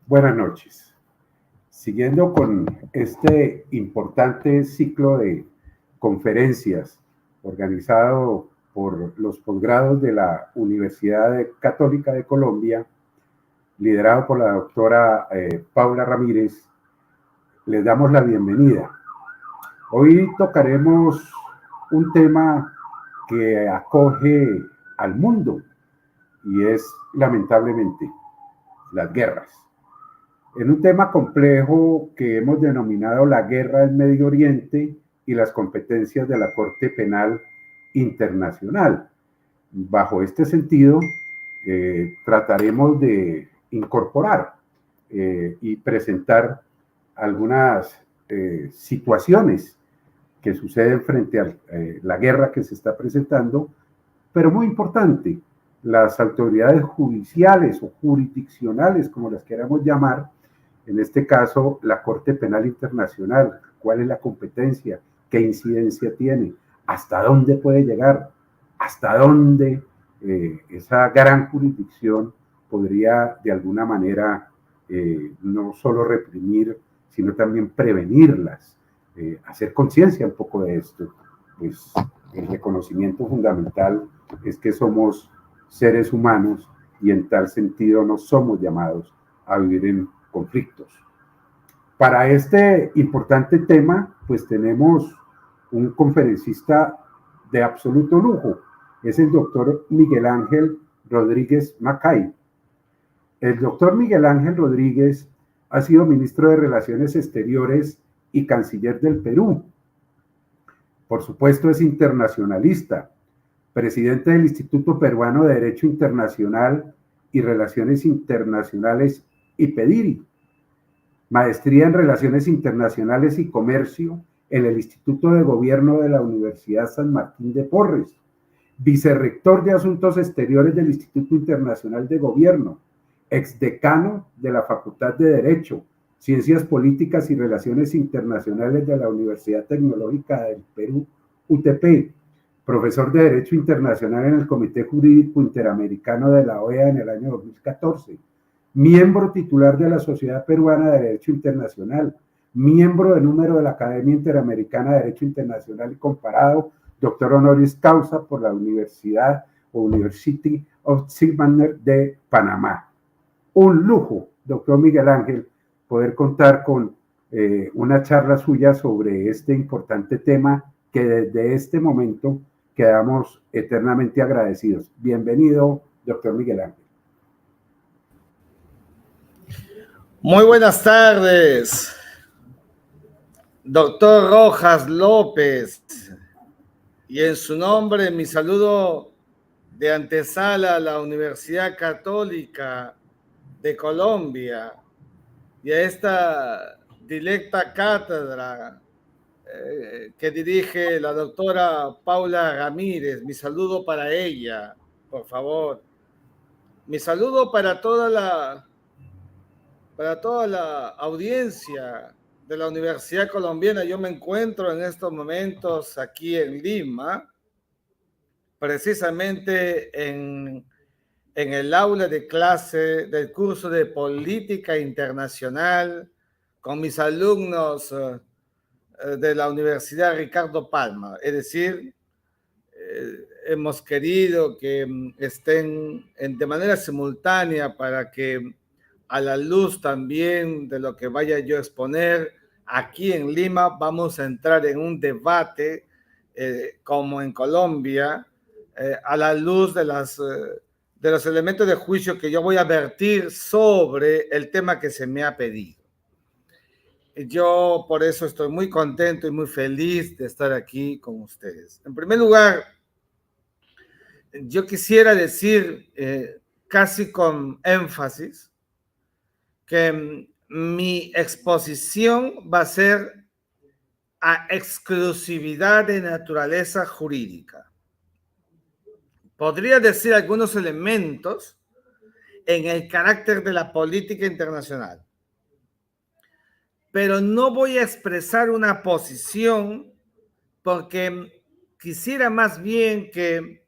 Buenas noches. Siguiendo con este importante ciclo de conferencias organizado por los posgrados de la Universidad Católica de Colombia, liderado por la doctora Paula Ramírez, les damos la bienvenida. Hoy tocaremos un tema que acoge al mundo y es, lamentablemente, las guerras. En un tema complejo que hemos denominado la guerra del Medio Oriente y las competencias de la Corte Penal Internacional. Bajo este sentido, trataremos de incorporar y presentar algunas situaciones que suceden frente a la guerra que se está presentando, pero muy importante, las autoridades judiciales o jurisdiccionales, como las queramos llamar, en este caso la Corte Penal Internacional, cuál es la competencia, qué incidencia tiene, hasta dónde puede llegar, hasta dónde esa gran jurisdicción podría de alguna manera no solo reprimir, sino también prevenirlas, hacer conciencia un poco de esto. Pues el reconocimiento fundamental es que somos seres humanos y en tal sentido no somos llamados a vivir en conflictos. Para este importante tema, pues tenemos un conferencista de absoluto lujo, es el doctor Miguel Ángel Rodríguez Macay. El doctor Miguel Ángel Rodríguez ha sido ministro de Relaciones Exteriores y canciller del Perú. Por supuesto, es internacionalista, presidente del Instituto Peruano de Derecho Internacional y Relaciones Internacionales, IPEDIRI, maestría en Relaciones Internacionales y Comercio en el Instituto de Gobierno de la Universidad San Martín de Porres, vicerrector de Asuntos Exteriores del Instituto Internacional de Gobierno, exdecano de la Facultad de Derecho, Ciencias Políticas y Relaciones Internacionales de la Universidad Tecnológica del Perú, UTP, profesor de Derecho Internacional en el Comité Jurídico Interamericano de la OEA en el año 2014, miembro titular de la Sociedad Peruana de Derecho Internacional, miembro de número de la Academia Interamericana de Derecho Internacional y Comparado, doctor honoris causa por la Universidad o University of Silvaner de Panamá. Un lujo, doctor Miguel Ángel, poder contar con una charla suya sobre este importante tema que desde este momento quedamos eternamente agradecidos. Bienvenido, doctor Miguel Ángel. Muy buenas tardes, doctor Rojas López, y en su nombre mi saludo de antesala a la Universidad Católica de Colombia y a esta dilecta cátedra que dirige la doctora Paula Ramírez. Mi saludo para ella, por favor. Mi saludo para toda la audiencia de la Universidad Colombiana. Yo me encuentro en estos momentos aquí en Lima, precisamente en el aula de clase del curso de Política Internacional con mis alumnos de la Universidad Ricardo Palma. Es decir, hemos querido que estén de manera simultánea para que a la luz también de lo que vaya yo a exponer aquí en Lima, vamos a entrar en un debate como en Colombia, a la luz de los elementos de juicio que yo voy a vertir sobre el tema que se me ha pedido. Yo por eso estoy muy contento y muy feliz de estar aquí con ustedes. En primer lugar, yo quisiera decir casi con énfasis que mi exposición va a ser a exclusividad de naturaleza jurídica. Podría decir algunos elementos en el carácter de la política internacional, pero no voy a expresar una posición porque quisiera más bien que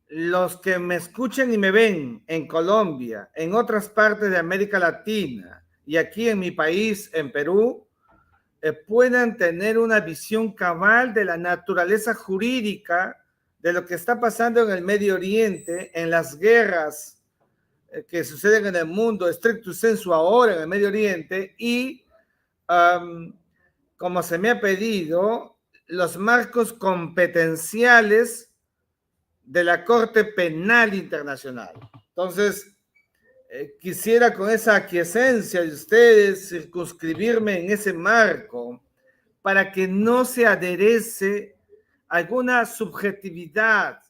los que me escuchen y me ven en Colombia, en otras partes de América Latina y aquí en mi país, en Perú, puedan tener una visión cabal de la naturaleza jurídica de lo que está pasando en el Medio Oriente, en las guerras que suceden en el mundo, stricto sensu ahora en el Medio Oriente, y como se me ha pedido, los marcos competenciales de la Corte Penal Internacional. Entonces, quisiera con esa aquiescencia de ustedes circunscribirme en ese marco para que no se aderece alguna subjetividad.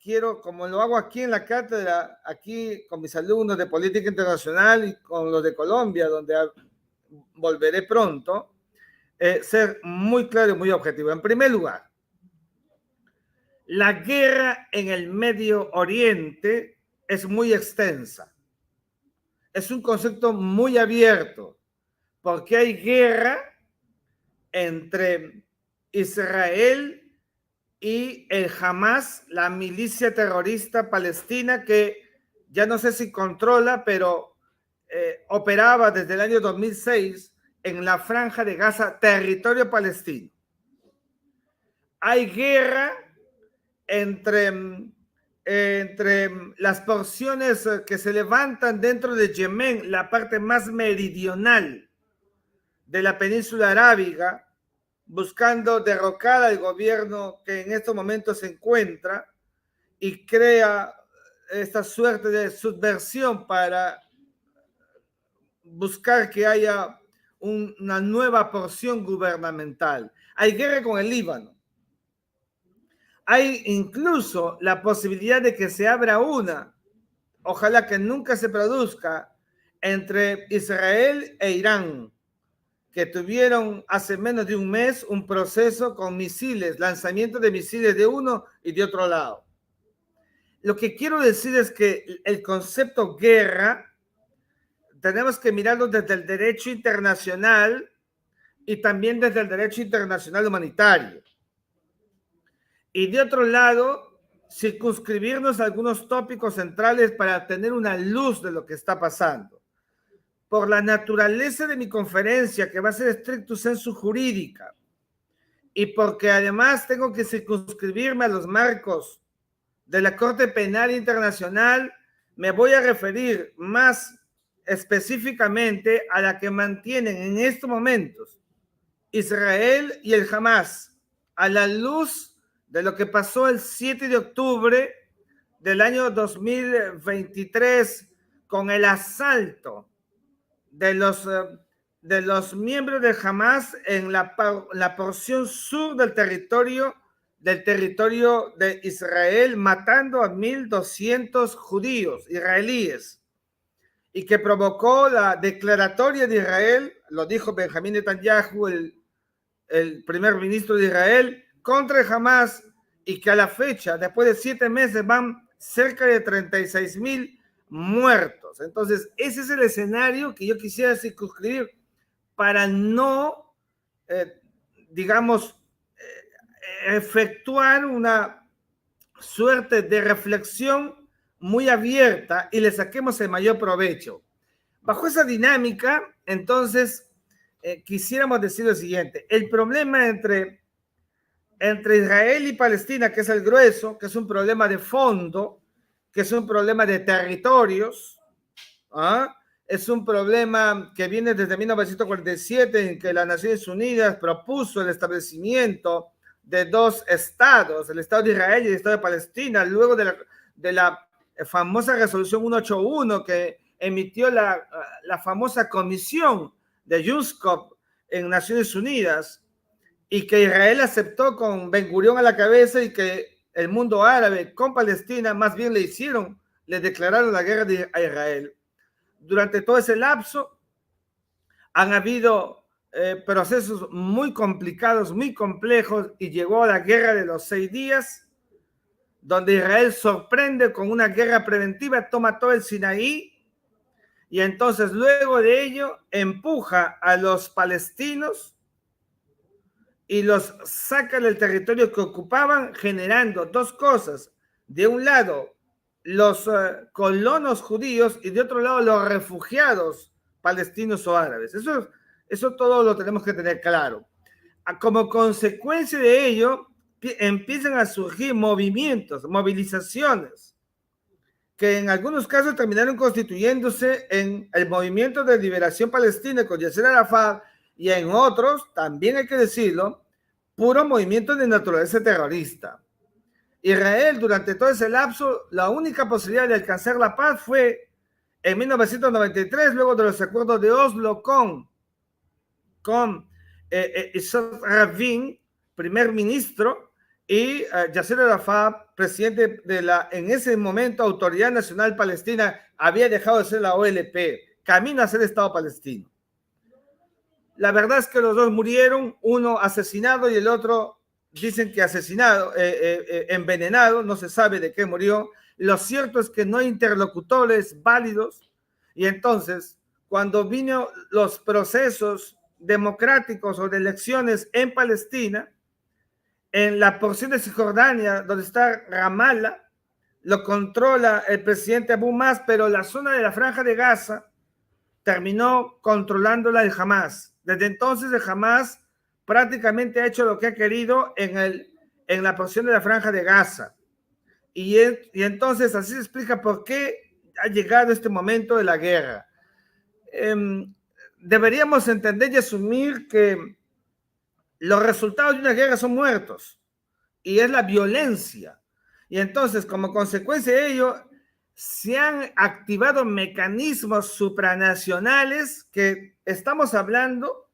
Quiero, como lo hago aquí en la cátedra, aquí con mis alumnos de política internacional y con los de Colombia, donde volveré pronto, ser muy claro y muy objetivo. En primer lugar, la guerra en el Medio Oriente es muy extensa. Es un concepto muy abierto, porque hay guerra entre Israel y el Hamas, la milicia terrorista palestina que ya no sé si controla, pero operaba desde el año 2006 en la Franja de Gaza, territorio palestino. Hay guerra entre las porciones que se levantan dentro de Yemen, la parte más meridional de la península arábiga, buscando derrocar al gobierno que en estos momentos se encuentra y crea esta suerte de subversión para buscar que haya una nueva porción gubernamental. Hay guerra con el Líbano. Hay incluso la posibilidad de que se abra una, ojalá que nunca se produzca, entre Israel e Irán, que tuvieron hace menos de un mes un proceso con misiles, lanzamiento de misiles de uno y de otro lado. Lo que quiero decir es que el concepto guerra tenemos que mirarlo desde el derecho internacional y también desde el derecho internacional humanitario. Y de otro lado, circunscribirnos a algunos tópicos centrales para tener una luz de lo que está pasando. Por la naturaleza de mi conferencia, que va a ser stricto sensu jurídica, y porque además tengo que circunscribirme a los marcos de la Corte Penal Internacional, me voy a referir más específicamente a la que mantienen en estos momentos Israel y el Hamas, a la luz de lo que pasó el 7 de octubre del año 2023 con el asalto de los miembros de Hamas en la porción sur del territorio de Israel, matando a 1.200 judíos israelíes, y que provocó la declaratoria de Israel, lo dijo Benjamín Netanyahu, el primer ministro de Israel, contra el Hamas, y que a la fecha, después de 7 meses, van cerca de 36,000 muertos. Entonces, ese es el escenario que yo quisiera circunscribir para no, efectuar una suerte de reflexión muy abierta y le saquemos el mayor provecho. Bajo esa dinámica, entonces, quisiéramos decir lo siguiente: el problema entre Israel y Palestina, que es el grueso, que es un problema de fondo, que es un problema de territorios, es un problema que viene desde 1947, en que las Naciones Unidas propuso el establecimiento de 2 estados, el Estado de Israel y el Estado de Palestina, luego de la famosa resolución 181 que emitió la famosa comisión de Yuskov en Naciones Unidas, y que Israel aceptó con Ben Gurión a la cabeza, y que el mundo árabe con Palestina más bien le declararon la guerra a Israel. Durante todo ese lapso han habido procesos muy complicados, muy complejos, y llegó a la guerra de los 6 días, donde Israel sorprende con una guerra preventiva, toma todo el Sinaí y entonces luego de ello empuja a los palestinos y los saca del territorio que ocupaban, generando dos cosas. De un lado, los colonos judíos y de otro lado, los refugiados palestinos o árabes. Eso todo lo tenemos que tener claro. Como consecuencia de ello, empiezan a surgir movimientos, movilizaciones, que en algunos casos terminaron constituyéndose en el Movimiento de Liberación Palestina con Yasser Arafat, y en otros, también hay que decirlo, puro movimiento de naturaleza terrorista. Israel, durante todo ese lapso, la única posibilidad de alcanzar la paz fue en 1993, luego de los acuerdos de Oslo con Yitzhak Rabin, primer ministro, y Yasser Arafat, presidente de la, en ese momento, Autoridad Nacional Palestina, había dejado de ser la OLP, camino a ser Estado palestino. La verdad es que los dos murieron, uno asesinado y el otro dicen que asesinado, envenenado, no se sabe de qué murió. Lo cierto es que no hay interlocutores válidos, y entonces, cuando vino los procesos democráticos o de elecciones en Palestina, en la porción de Cisjordania, donde está Ramallah, lo controla el presidente Abu Mas, pero la zona de la Franja de Gaza terminó controlándola el Hamas. Desde entonces el Hamas prácticamente ha hecho lo que ha querido en la porción de la Franja de Gaza. Y entonces así se explica por qué ha llegado este momento de la guerra. Deberíamos entender y asumir que los resultados de una guerra son muertos, y es la violencia. Y entonces, como consecuencia de ello, se han activado mecanismos supranacionales que estamos hablando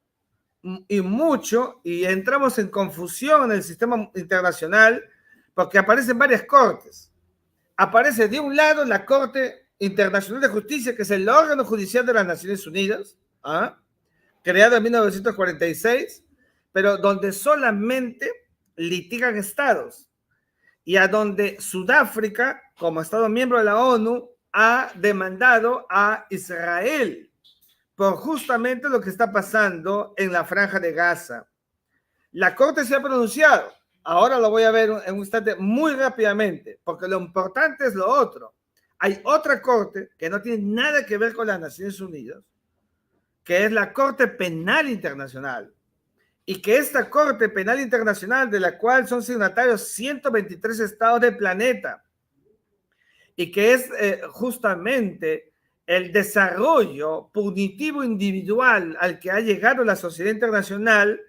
y mucho, y entramos en confusión en el sistema internacional, porque aparecen varias cortes. Aparece de un lado la Corte Internacional de Justicia, que es el órgano judicial de las Naciones Unidas, creado en 1946, pero donde solamente litigan estados, y a donde Sudáfrica, como Estado miembro de la ONU, ha demandado a Israel por justamente lo que está pasando en la Franja de Gaza. La Corte se ha pronunciado. Ahora lo voy a ver en un instante muy rápidamente, porque lo importante es lo otro. Hay otra Corte que no tiene nada que ver con las Naciones Unidas, que es la Corte Penal Internacional. Y que esta Corte Penal Internacional, de la cual son signatarios 123 estados del planeta, y que es justamente el desarrollo punitivo individual al que ha llegado la sociedad internacional,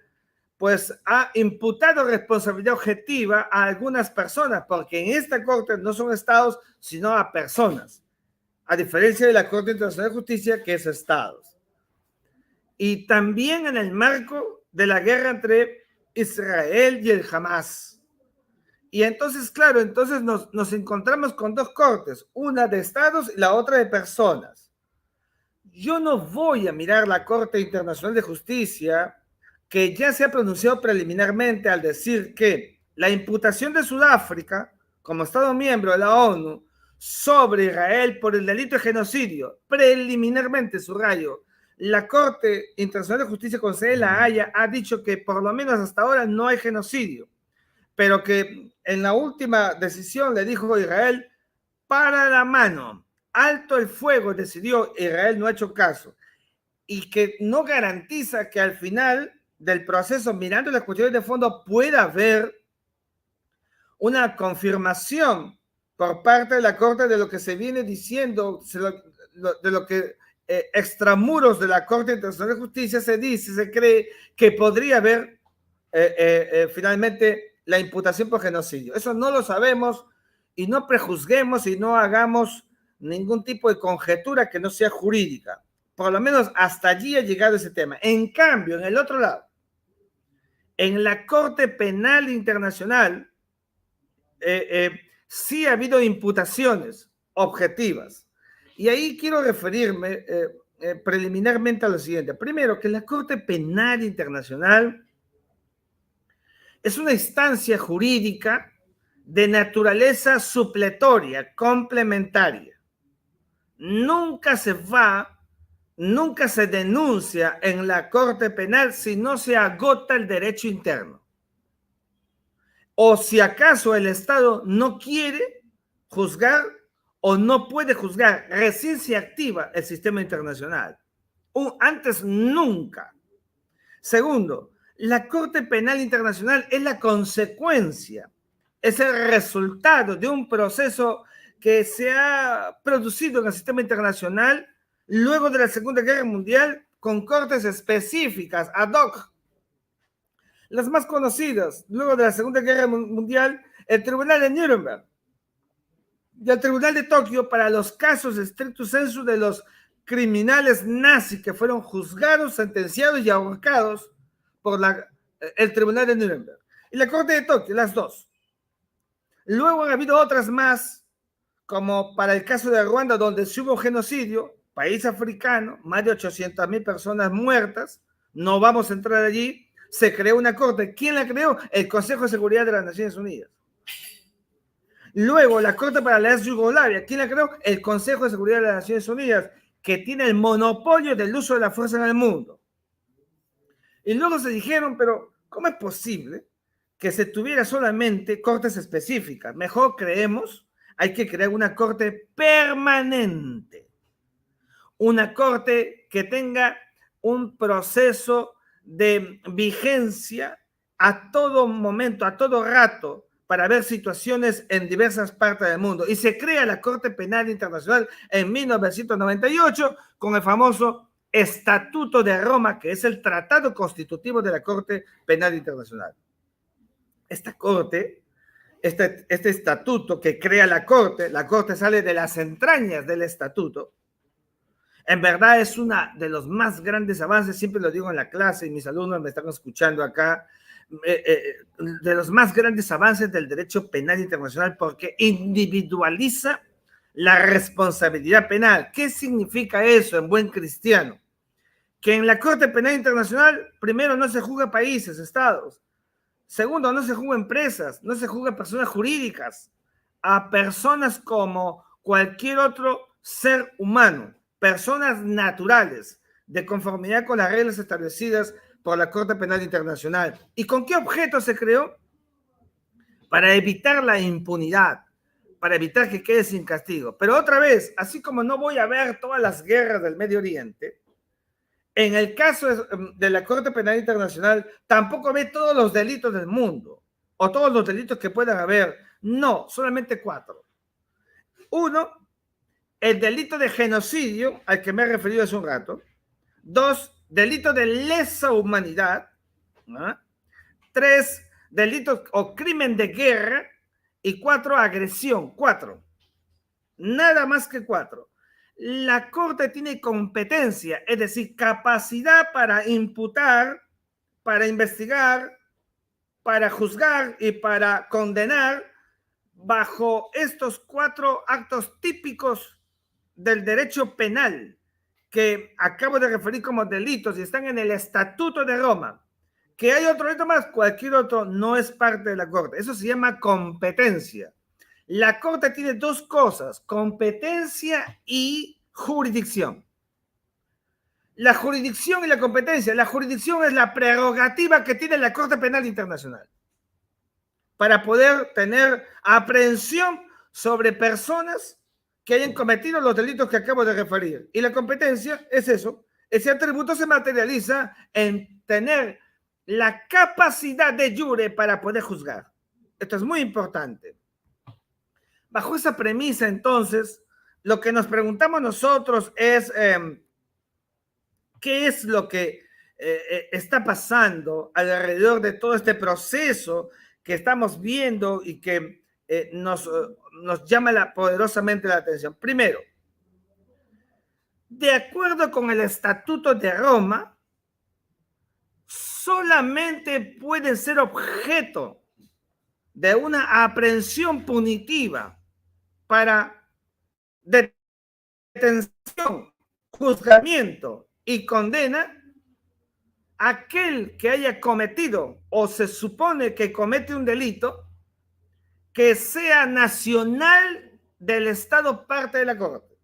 pues ha imputado responsabilidad objetiva a algunas personas, porque en esta Corte no son estados, sino a personas, a diferencia de la Corte Internacional de Justicia, que es estados. Y también en el marco de la guerra entre Israel y el Hamas. Y entonces, claro, entonces nos encontramos con dos cortes, una de estados y la otra de personas. Yo no voy a mirar la Corte Internacional de Justicia, que ya se ha pronunciado preliminarmente al decir que la imputación de Sudáfrica como Estado miembro de la ONU sobre Israel por el delito de genocidio, preliminarmente, subrayo, la Corte Internacional de Justicia con sede en La Haya ha dicho que por lo menos hasta ahora no hay genocidio, pero que en la última decisión le dijo a Israel, para la mano, alto el fuego, decidió. Israel no ha hecho caso, y que no garantiza que al final del proceso, mirando las cuestiones de fondo, pueda haber una confirmación por parte de la Corte de lo que se viene diciendo, de lo que extramuros de la Corte Internacional de Justicia se dice, se cree que podría haber finalmente la imputación por genocidio. Eso no lo sabemos, y no prejuzguemos y no hagamos ningún tipo de conjetura que no sea jurídica. Por lo menos hasta allí ha llegado ese tema. En cambio, en el otro lado, en la Corte Penal Internacional, sí ha habido imputaciones objetivas. Y ahí quiero referirme preliminarmente a lo siguiente. Primero, que la Corte Penal Internacional es una instancia jurídica de naturaleza supletoria, complementaria. Nunca se va nunca se denuncia en la Corte Penal si no se agota el derecho interno. O si acaso el Estado no quiere juzgar o no puede juzgar, recién se activa el sistema internacional. Antes nunca. Segundo, la Corte Penal Internacional es la consecuencia, es el resultado de un proceso que se ha producido en el sistema internacional luego de la Segunda Guerra Mundial con cortes específicas, ad hoc. Las más conocidas, luego de la Segunda Guerra Mundial, el Tribunal de Nuremberg y el Tribunal de Tokio para los casos stricto sensu de los criminales nazis que fueron juzgados, sentenciados y ahorcados por el Tribunal de Nuremberg. Y la Corte de Tokio, las dos. Luego han habido otras más, como para el caso de Ruanda, donde sí hubo genocidio, país africano, más de 800,000 personas muertas, no vamos a entrar allí, se creó una corte. ¿Quién la creó? El Consejo de Seguridad de las Naciones Unidas. Luego, la Corte para la ex Yugoslavia. ¿Quién la creó? El Consejo de Seguridad de las Naciones Unidas, que tiene el monopolio del uso de la fuerza en el mundo. Y luego se dijeron, pero ¿cómo es posible que se tuviera solamente cortes específicas? Mejor creemos, hay que crear una corte permanente. Una corte que tenga un proceso de vigencia a todo momento, a todo rato, para ver situaciones en diversas partes del mundo. Y se crea la Corte Penal Internacional en 1998 con el famoso Estatuto de Roma, que es el tratado constitutivo de la Corte Penal Internacional. Esta corte, este estatuto que crea la corte sale de las entrañas del estatuto. En verdad es uno de los más grandes avances, siempre lo digo en la clase y mis alumnos me están escuchando acá, de los más grandes avances del derecho penal internacional porque individualiza la responsabilidad penal. ¿Qué significa eso en buen cristiano? Que en la Corte Penal Internacional, primero, no se juzga países, estados. Segundo, no se juzga empresas, no se juzga personas jurídicas, a personas como cualquier otro ser humano, personas naturales, de conformidad con las reglas establecidas por la Corte Penal Internacional. ¿Y con qué objeto se creó? Para evitar la impunidad, para evitar que quede sin castigo. Pero otra vez, así como no voy a ver todas las guerras del Medio Oriente, en el caso de la Corte Penal Internacional, tampoco ve todos los delitos del mundo, o todos los delitos que puedan haber. No, solamente 4. 1, el delito de genocidio, al que me he referido hace un rato. 2, delito de lesa humanidad. 3, delitos o crimen de guerra. Y 4, agresión. 4. Nada más que 4. La Corte tiene competencia, es decir, capacidad para imputar, para investigar, para juzgar y para condenar bajo estos 4 actos típicos del derecho penal que acabo de referir como delitos y están en el Estatuto de Roma. Que hay otro delito más, cualquier otro no es parte de la Corte. Eso se llama competencia. La Corte tiene 2 cosas, competencia y jurisdicción. La jurisdicción y la competencia. La jurisdicción es la prerrogativa que tiene la Corte Penal Internacional para poder tener aprehensión sobre personas que hayan cometido los delitos que acabo de referir. Y la competencia es eso. Ese atributo se materializa en tener la capacidad de jure para poder juzgar. Esto es muy importante. Bajo esa premisa, entonces, lo que nos preguntamos nosotros es ¿qué es lo que está pasando alrededor de todo este proceso que estamos viendo y que nos llama poderosamente la atención? Primero, de acuerdo con el Estatuto de Roma, solamente pueden ser objeto de una aprehensión punitiva para detención, juzgamiento y condena aquel que haya cometido o se supone que comete un delito que sea nacional del Estado parte de la Corte.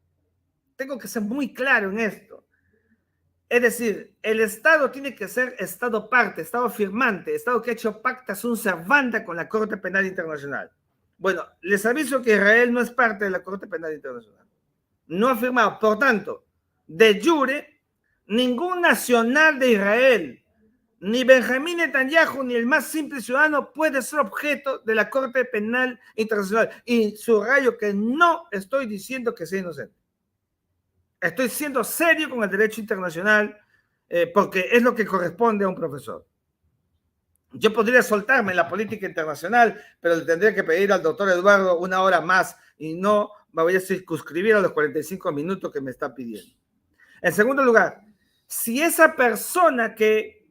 Tengo que ser muy claro en esto. Es decir, el Estado tiene que ser Estado parte, Estado firmante, Estado que ha hecho pacta sunt servanda con la Corte Penal Internacional. Bueno, les aviso que Israel no es parte de la Corte Penal Internacional. No ha firmado. Por tanto, de jure, ningún nacional de Israel, ni Benjamín Netanyahu, ni el más simple ciudadano puede ser objeto de la Corte Penal Internacional. Y subrayo que no estoy diciendo que sea inocente. Estoy siendo serio con el derecho internacional porque es lo que corresponde a un profesor. Yo podría soltarme en la política internacional, pero le tendría que pedir al doctor Eduardo una hora más y no me voy a circunscribir a los 45 minutos que me está pidiendo. En segundo lugar, si esa persona que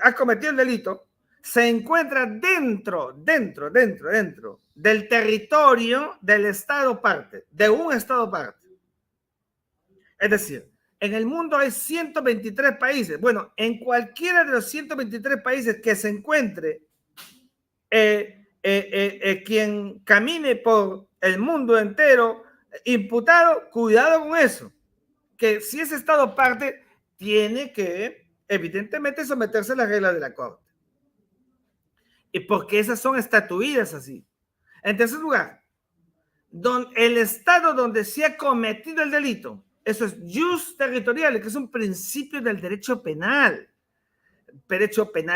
ha cometido el delito se encuentra dentro del territorio del Estado parte, de un Estado parte. Es decir, en el mundo hay 123 países. Bueno, en cualquiera de los 123 países que se encuentre quien camine por el mundo entero imputado, cuidado con eso. Que si es Estado parte, tiene que evidentemente someterse a las reglas de la Corte. Y porque esas son estatuidas así. En tercer lugar, el Estado donde se ha cometido el delito, eso es jus territoriale, que es un principio del derecho penal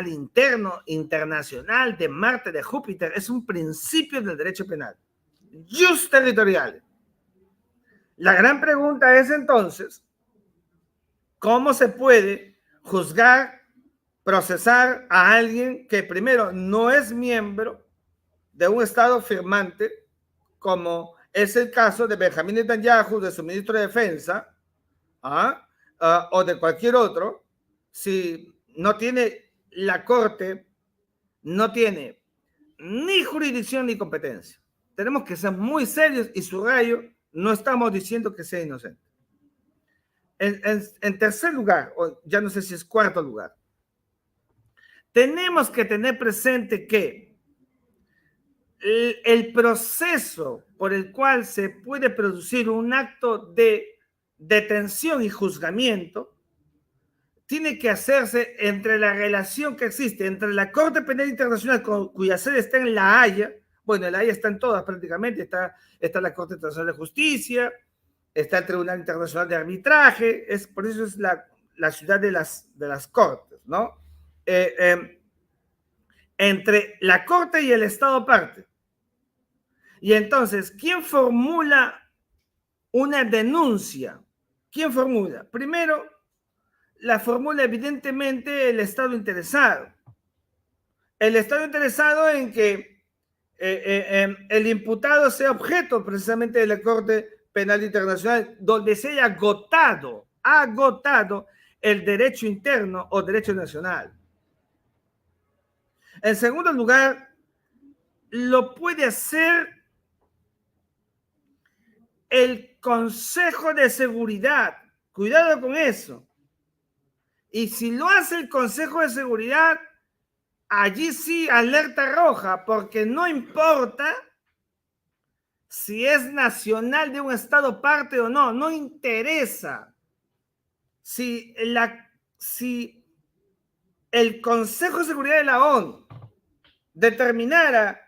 interno, internacional, de Marte, de Júpiter, es un principio del derecho penal. Jus territoriale. La gran pregunta es entonces, ¿cómo se puede juzgar, procesar a alguien que primero no es miembro de un Estado firmante, como es el caso de Benjamín Netanyahu, de su ministro de Defensa, o de cualquier otro, si no tiene la Corte, no tiene ni jurisdicción ni competencia? Tenemos que ser muy serios y subrayo, no estamos diciendo que sea inocente. En tercer lugar, o ya no sé si es cuarto lugar, tenemos que tener presente que el proceso por el cual se puede producir un acto de detención y juzgamiento tiene que hacerse entre la relación que existe entre la Corte Penal Internacional, cuya sede está en La Haya. Bueno, en La Haya están todas prácticamente, está la Corte Internacional de Justicia, está el Tribunal Internacional de Arbitraje, por eso es la ciudad de las cortes, ¿no? Entre la Corte y el Estado parte. Y entonces, ¿quién formula una denuncia? ¿Quién formula? Primero, la formula evidentemente el Estado interesado. El Estado interesado en que el imputado sea objeto precisamente de la Corte Penal Internacional, donde se haya agotado el derecho interno o derecho nacional. En segundo lugar, lo puede hacer el Consejo de Seguridad. Cuidado con eso. Y si lo hace el Consejo de Seguridad, allí sí, alerta roja, porque no importa si es nacional de un Estado parte o no, no interesa. Si el Consejo de Seguridad de la ONU determinara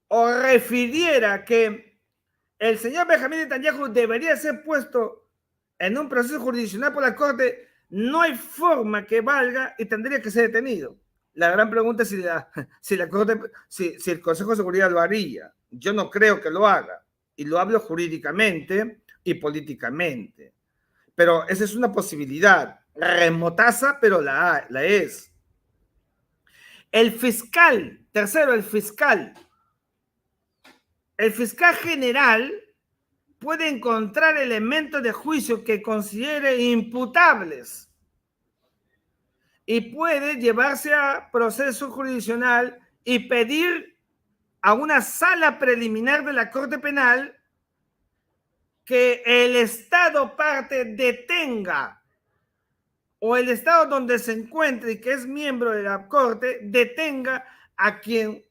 o refiriera que el señor Benjamín Netanyahu debería ser puesto en un proceso jurisdiccional por la Corte, no hay forma que valga y tendría que ser detenido. La gran pregunta es si el Consejo de Seguridad lo haría. Yo no creo que lo haga, y lo hablo jurídicamente y políticamente. Pero esa es una posibilidad, remotaza, pero la es. El fiscal, tercero, el fiscal general puede encontrar elementos de juicio que considere imputables y puede llevarse a proceso jurisdiccional y pedir a una sala preliminar de la Corte Penal que el Estado parte detenga, o el Estado donde se encuentre y que es miembro de la Corte detenga a quien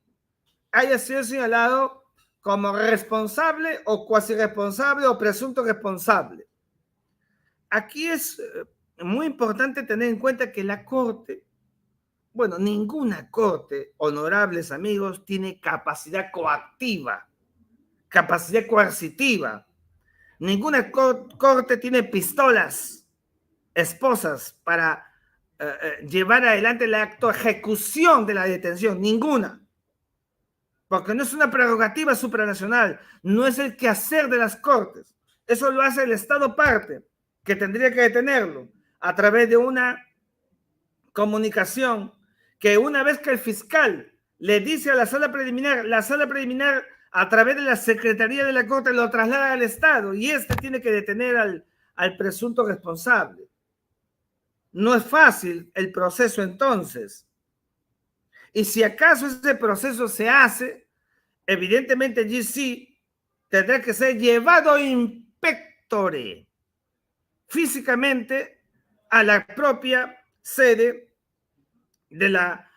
haya sido señalado como responsable o cuasi responsable o presunto responsable. aquí es muy importante tener en cuenta que la Corte, bueno, ninguna Corte, honorables amigos, tiene capacidad coactiva, capacidad coercitiva. Ninguna Corte tiene pistolas, esposas para llevar adelante el acto de ejecución de la detención. Ninguna. Porque no es una prerrogativa supranacional, no es el quehacer de las Cortes. Eso lo hace el Estado parte, que tendría que detenerlo a través de una comunicación que una vez que el fiscal le dice a la sala preliminar a través de la Secretaría de la Corte lo traslada al Estado y este tiene que detener al presunto responsable. No es fácil el proceso entonces. Y si acaso ese proceso se hace, evidentemente GC tendrá que ser llevado in pectore físicamente a la propia sede de la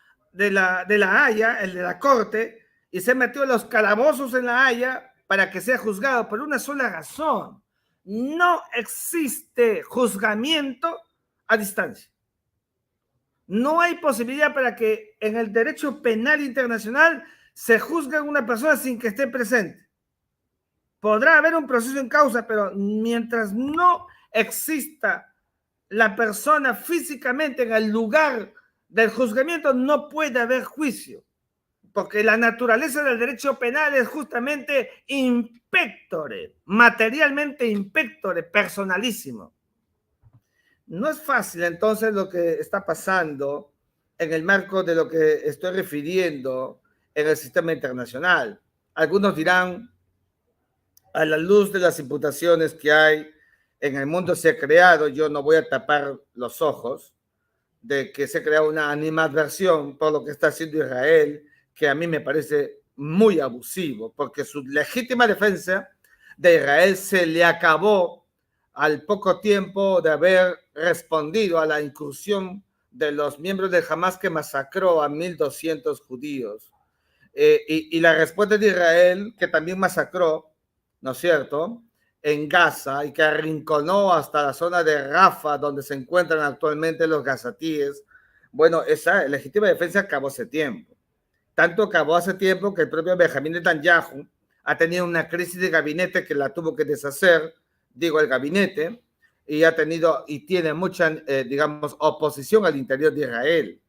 Haya, el de la Corte, y ser metido en los calabozos en la Haya para que sea juzgado por una sola razón. No existe juzgamiento a distancia. No hay posibilidad para que en el derecho penal internacional se juzgue a una persona sin que esté presente. Podrá haber un proceso en causa, pero mientras no exista la persona físicamente en el lugar del juzgamiento, no puede haber juicio, porque la naturaleza del derecho penal es justamente in pectore, materialmente in pectore, personalísimo. No es fácil entonces lo que está pasando en el marco de lo que estoy refiriendo en el sistema internacional. Algunos dirán, a la luz de las imputaciones que hay en el mundo se ha creado, yo no voy a tapar los ojos de que se ha creado una animadversión por lo que está haciendo Israel, que a mí me parece muy abusivo, porque su legítima defensa de Israel se le acabó al poco tiempo de haber respondido a la incursión de los miembros de Hamas que masacró a 1.200 judíos. Y la respuesta de Israel, que también masacró, ¿no es cierto?, en Gaza y que arrinconó hasta la zona de Rafah, donde se encuentran actualmente los gazatíes. Bueno, esa legítima defensa acabó hace tiempo. Tanto acabó hace tiempo que el propio Benjamín Netanyahu ha tenido una crisis de gabinete que la tuvo que deshacer, digo, el gabinete, y ha tenido y tiene mucha, digamos, oposición al interior de Israel.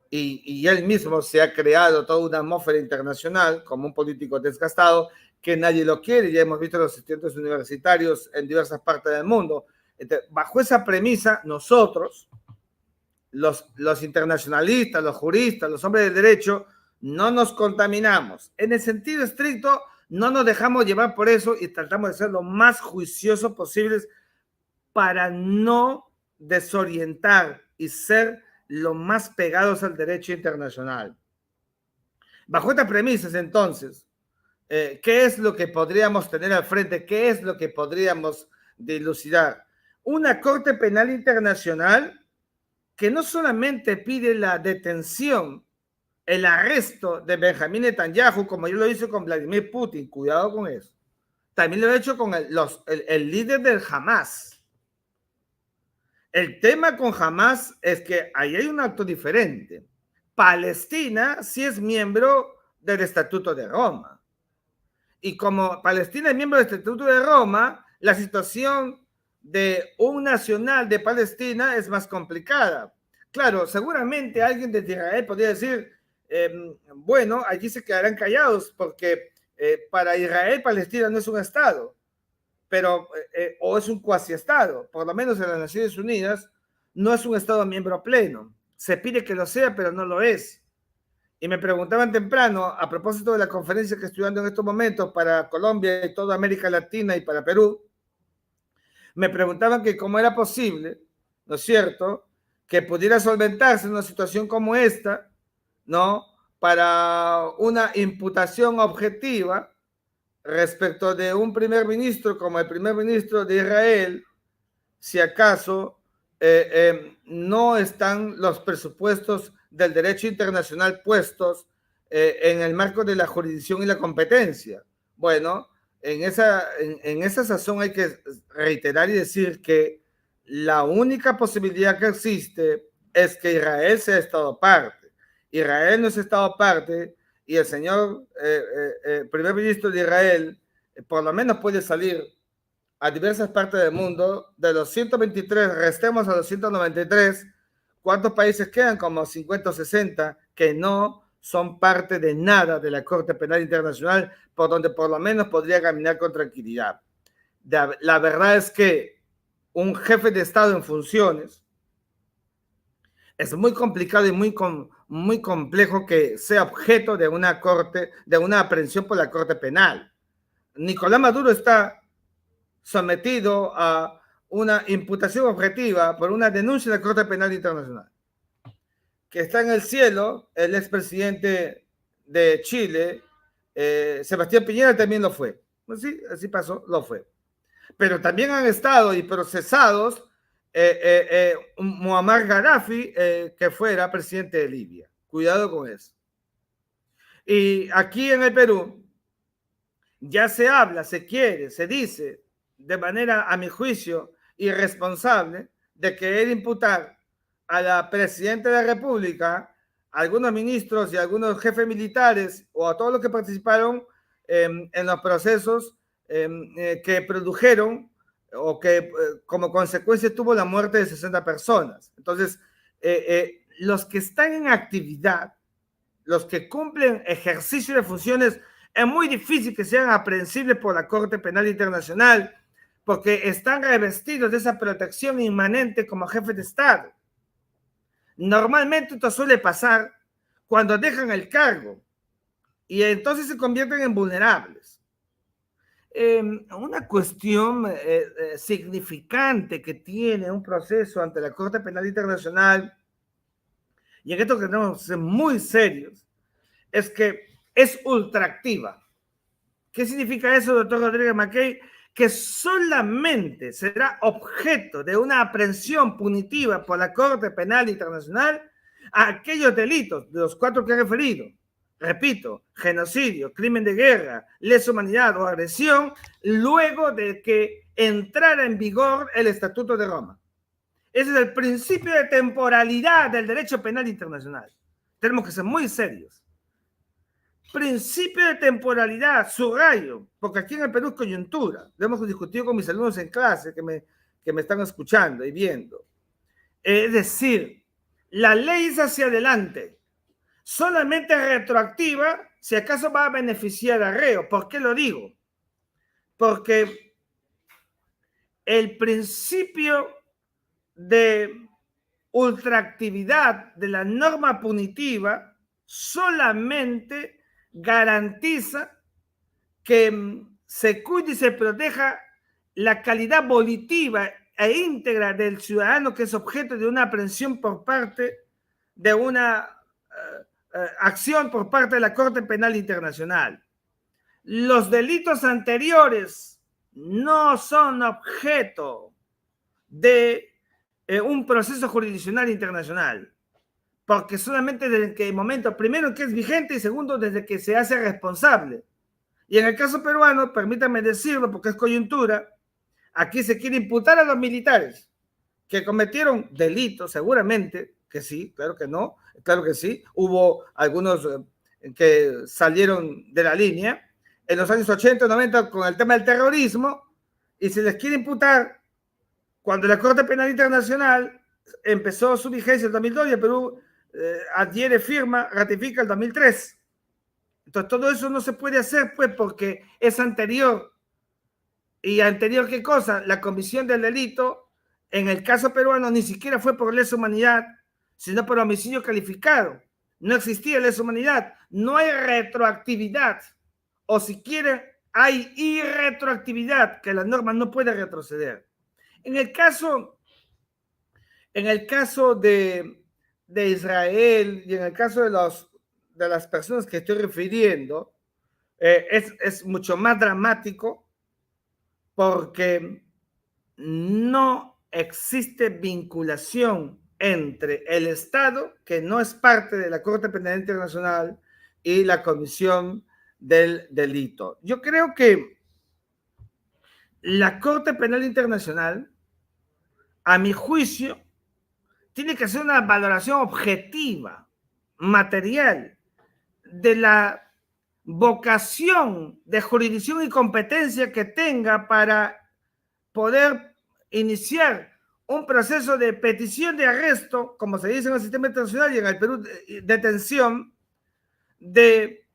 Y él mismo se ha creado toda una atmósfera internacional como un político desgastado que nadie lo quiere. Ya hemos visto los estudiantes universitarios en diversas partes del mundo. Entonces, bajo esa premisa, nosotros, los internacionalistas, los juristas, los hombres de derecho, no nos contaminamos. En el sentido estricto, no nos dejamos llevar por eso y tratamos de ser lo más juiciosos posibles para no desorientar y ser lo más pegados al derecho internacional. Bajo estas premisas, entonces, ¿qué es lo que podríamos tener al frente? ¿Qué es lo que podríamos dilucidar? Una Corte Penal Internacional que no solamente pide la detención, el arresto de Benjamín Netanyahu, como yo lo hice con Vladimir Putin, cuidado con eso. También lo he hecho con el líder del Hamas. El tema con Hamas es que ahí hay un acto diferente. Palestina sí es miembro del Estatuto de Roma. Y como Palestina es miembro del Estatuto de Roma, la situación de un nacional de Palestina es más complicada. Claro, seguramente alguien de Israel podría decir, bueno, allí se quedarán callados porque para Israel Palestina no es un estado, pero o es un cuasi-estado, por lo menos en las Naciones Unidas no es un estado miembro pleno. Se pide que lo sea, pero no lo es. Y me preguntaban temprano, a propósito de la conferencia que estoy dando en estos momentos para Colombia y toda América Latina y para Perú, me preguntaban que cómo era posible, ¿no es cierto?, que pudiera solventarse una situación como esta, ¿no?, para una imputación objetiva respecto de un primer ministro como el primer ministro de Israel, si acaso no están los presupuestos del derecho internacional puestos en el marco de la jurisdicción y la competencia. Bueno, en esa sazón hay que reiterar y decir que La única posibilidad que existe es que Israel sea Estado parte. Israel no es Estado parte y el señor primer ministro de Israel por lo menos puede salir a diversas partes del mundo. De los 123, restemos a los 193, ¿cuántos países quedan? Como 50 o 60 que no son parte de nada de la Corte Penal Internacional, por donde por lo menos podría caminar con tranquilidad. La verdad es que un jefe de Estado en funciones es muy complicado y muy complejo que sea objeto de una corte, de una aprehensión por la Corte Penal. Nicolás Maduro está sometido a una imputación objetiva por una denuncia de la Corte Penal Internacional. Que está en el cielo, el expresidente de Chile, Sebastián Piñera, también lo fue. Pues sí, así pasó, lo fue. Pero también han estado y procesados Muammar Gaddafi, que fuera presidente de Libia. Cuidado con eso. Y aquí en el Perú ya se habla, se quiere, se dice de manera, a mi juicio, irresponsable, de querer imputar a la presidenta de la República, a algunos ministros y a algunos jefes militares o a todos los que participaron en los procesos que produjeron o que como consecuencia tuvo la muerte de 60 personas. Entonces, los que están en actividad, los que cumplen ejercicio de funciones, es muy difícil que sean aprehensibles por la Corte Penal Internacional porque están revestidos de esa protección inmanente como jefes de Estado. Normalmente esto suele pasar cuando dejan el cargo y entonces se convierten en vulnerables. Una cuestión significante que tiene un proceso ante la Corte Penal Internacional, y en esto que tenemos que ser muy serios, es que es ultraactiva. ¿Qué significa eso, doctor Rodríguez Mackey? Que solamente será objeto de una aprehensión punitiva por la Corte Penal Internacional a aquellos delitos de los 4 que he referido. Repito, genocidio, crimen de guerra, lesa humanidad o agresión, luego de que entrara en vigor el Estatuto de Roma. Ese es el principio de temporalidad del derecho penal internacional. Tenemos que ser muy serios. Principio de temporalidad, subrayo, porque aquí en el Perú es coyuntura. Lo hemos discutido con mis alumnos en clase que me están escuchando y viendo. Es decir, la ley es hacia adelante, solamente retroactiva si acaso va a beneficiar al reo. ¿Por qué lo digo? Porque el principio de ultraactividad de la norma punitiva solamente garantiza que se cuide y se proteja la calidad volitiva e íntegra del ciudadano que es objeto de una aprehensión por parte de una acción por parte de la Corte Penal Internacional. Los delitos anteriores no son objeto de un proceso jurisdiccional internacional, porque solamente desde el momento, primero, que es vigente y segundo, desde que se hace responsable. Y en el caso peruano, permítanme decirlo porque es coyuntura, aquí se quiere imputar a los militares que cometieron delitos, seguramente que sí, claro que no, claro que sí, hubo algunos que salieron de la línea en los años 80 90 con el tema del terrorismo y se les quiere imputar cuando la Corte Penal Internacional empezó su vigencia en el 2002 y el Perú adhiere, firma, ratifica el 2003. Entonces todo eso no se puede hacer pues porque es anterior. ¿Y anterior qué cosa? La comisión del delito, en el caso peruano, ni siquiera fue por lesa humanidad, sino por homicidio calificado. No existía lesa humanidad. No hay retroactividad. O si quieren, hay irretroactividad, que la norma no puede retroceder. En el caso de Israel y en el caso de las personas que estoy refiriendo, es mucho más dramático porque no existe vinculación entre el Estado, que no es parte de la Corte Penal Internacional, y la comisión del delito. Yo creo que la Corte Penal Internacional a mi juicio, tiene que ser una valoración objetiva, material, de la vocación de jurisdicción y competencia que tenga para poder iniciar un proceso de petición de arresto, como se dice en el sistema internacional y en el Perú, detención, de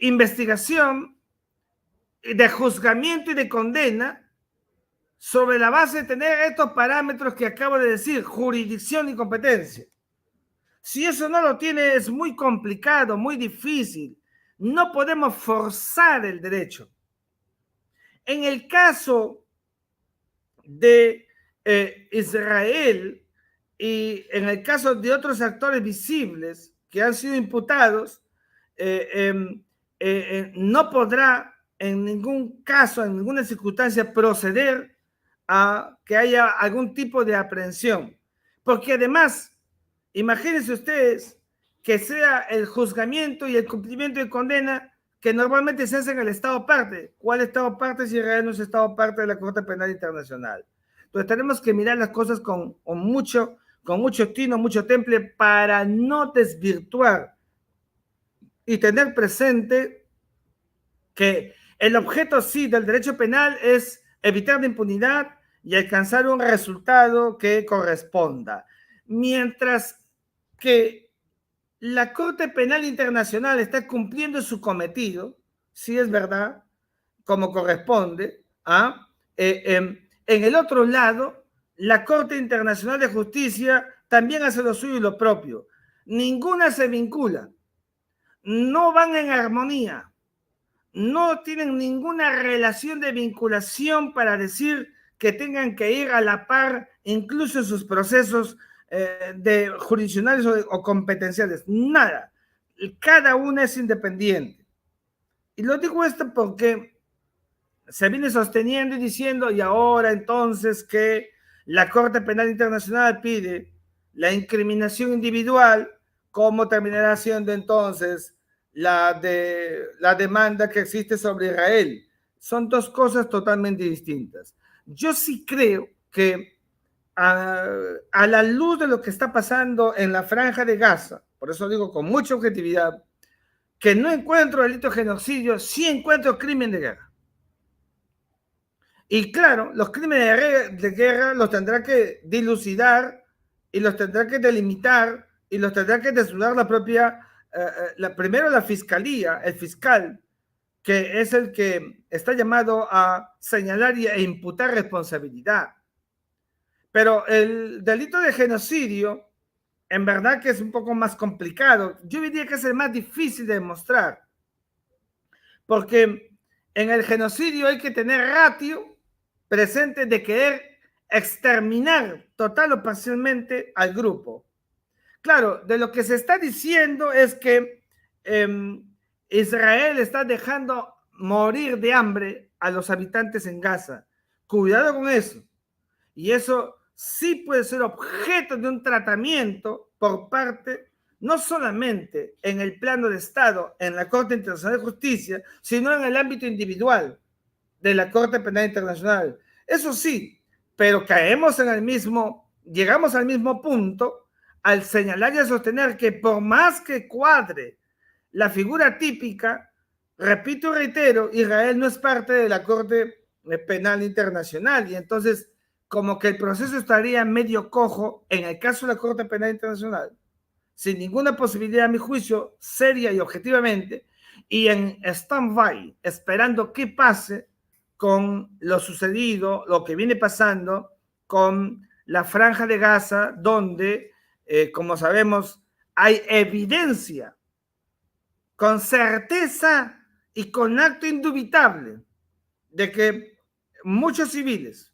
investigación, de juzgamiento y de condena, sobre la base de tener estos parámetros que acabo de decir, jurisdicción y competencia. Si eso no lo tiene, es muy complicado, muy difícil. No podemos forzar el derecho. En el caso de Israel y en el caso de otros actores visibles que han sido imputados, no podrá en ningún caso, en ninguna circunstancia, proceder a que haya algún tipo de aprehensión. Porque además, imagínense ustedes que sea el juzgamiento y el cumplimiento de condena que normalmente se hace en el Estado parte. ¿Cuál Estado parte si Israel no es Estado parte de la Corte Penal Internacional? Entonces tenemos que mirar las cosas con mucho tino, mucho temple, para no desvirtuar y tener presente que el objeto sí del derecho penal es evitar la impunidad y alcanzar un resultado que corresponda. Mientras que la Corte Penal Internacional está cumpliendo su cometido, sí es verdad, como corresponde, en el otro lado, la Corte Internacional de Justicia también hace lo suyo y lo propio. Ninguna se vincula, no van en armonía, no tienen ninguna relación de vinculación para decir que tengan que ir a la par, incluso en sus procesos de jurisdiccionales o competenciales. Nada. Cada una es independiente. Y lo digo esto porque se viene sosteniendo y diciendo, y ahora entonces que la Corte Penal Internacional pide la incriminación individual, ¿cómo terminará siendo entonces la demanda que existe sobre Israel? Son dos cosas totalmente distintas. Yo sí creo que a la luz de lo que está pasando en la Franja de Gaza, por eso digo con mucha objetividad, que no encuentro delito de genocidio, sí encuentro crimen de guerra. Y claro, los crímenes de guerra los tendrá que dilucidar y los tendrá que delimitar y los tendrá que desnudar la propia, primero la fiscalía, el fiscal, que es el que está llamado a señalar e imputar responsabilidad. Pero el delito de genocidio, en verdad que es un poco más complicado. Yo diría que es el más difícil de demostrar. Porque en el genocidio hay que tener ratio presente de querer exterminar total o parcialmente al grupo. Claro, de lo que se está diciendo es que Israel está dejando morir de hambre a los habitantes en Gaza. Cuidado con eso. Y eso sí puede ser objeto de un tratamiento por parte, no solamente en el plano de Estado, en la Corte Internacional de Justicia, sino en el ámbito individual de la Corte Penal Internacional. Eso sí, pero caemos en el mismo, llegamos al mismo punto al señalar y a sostener que por más que cuadre la figura típica, repito y reitero, Israel no es parte de la Corte Penal Internacional y entonces como que el proceso estaría medio cojo en el caso de la Corte Penal Internacional, sin ninguna posibilidad, a mi juicio, seria y objetivamente, y en stand-by, esperando qué pase con lo sucedido, lo que viene pasando con la Franja de Gaza, donde, como sabemos, hay evidencia, con certeza y con acto indubitable, de que muchos civiles,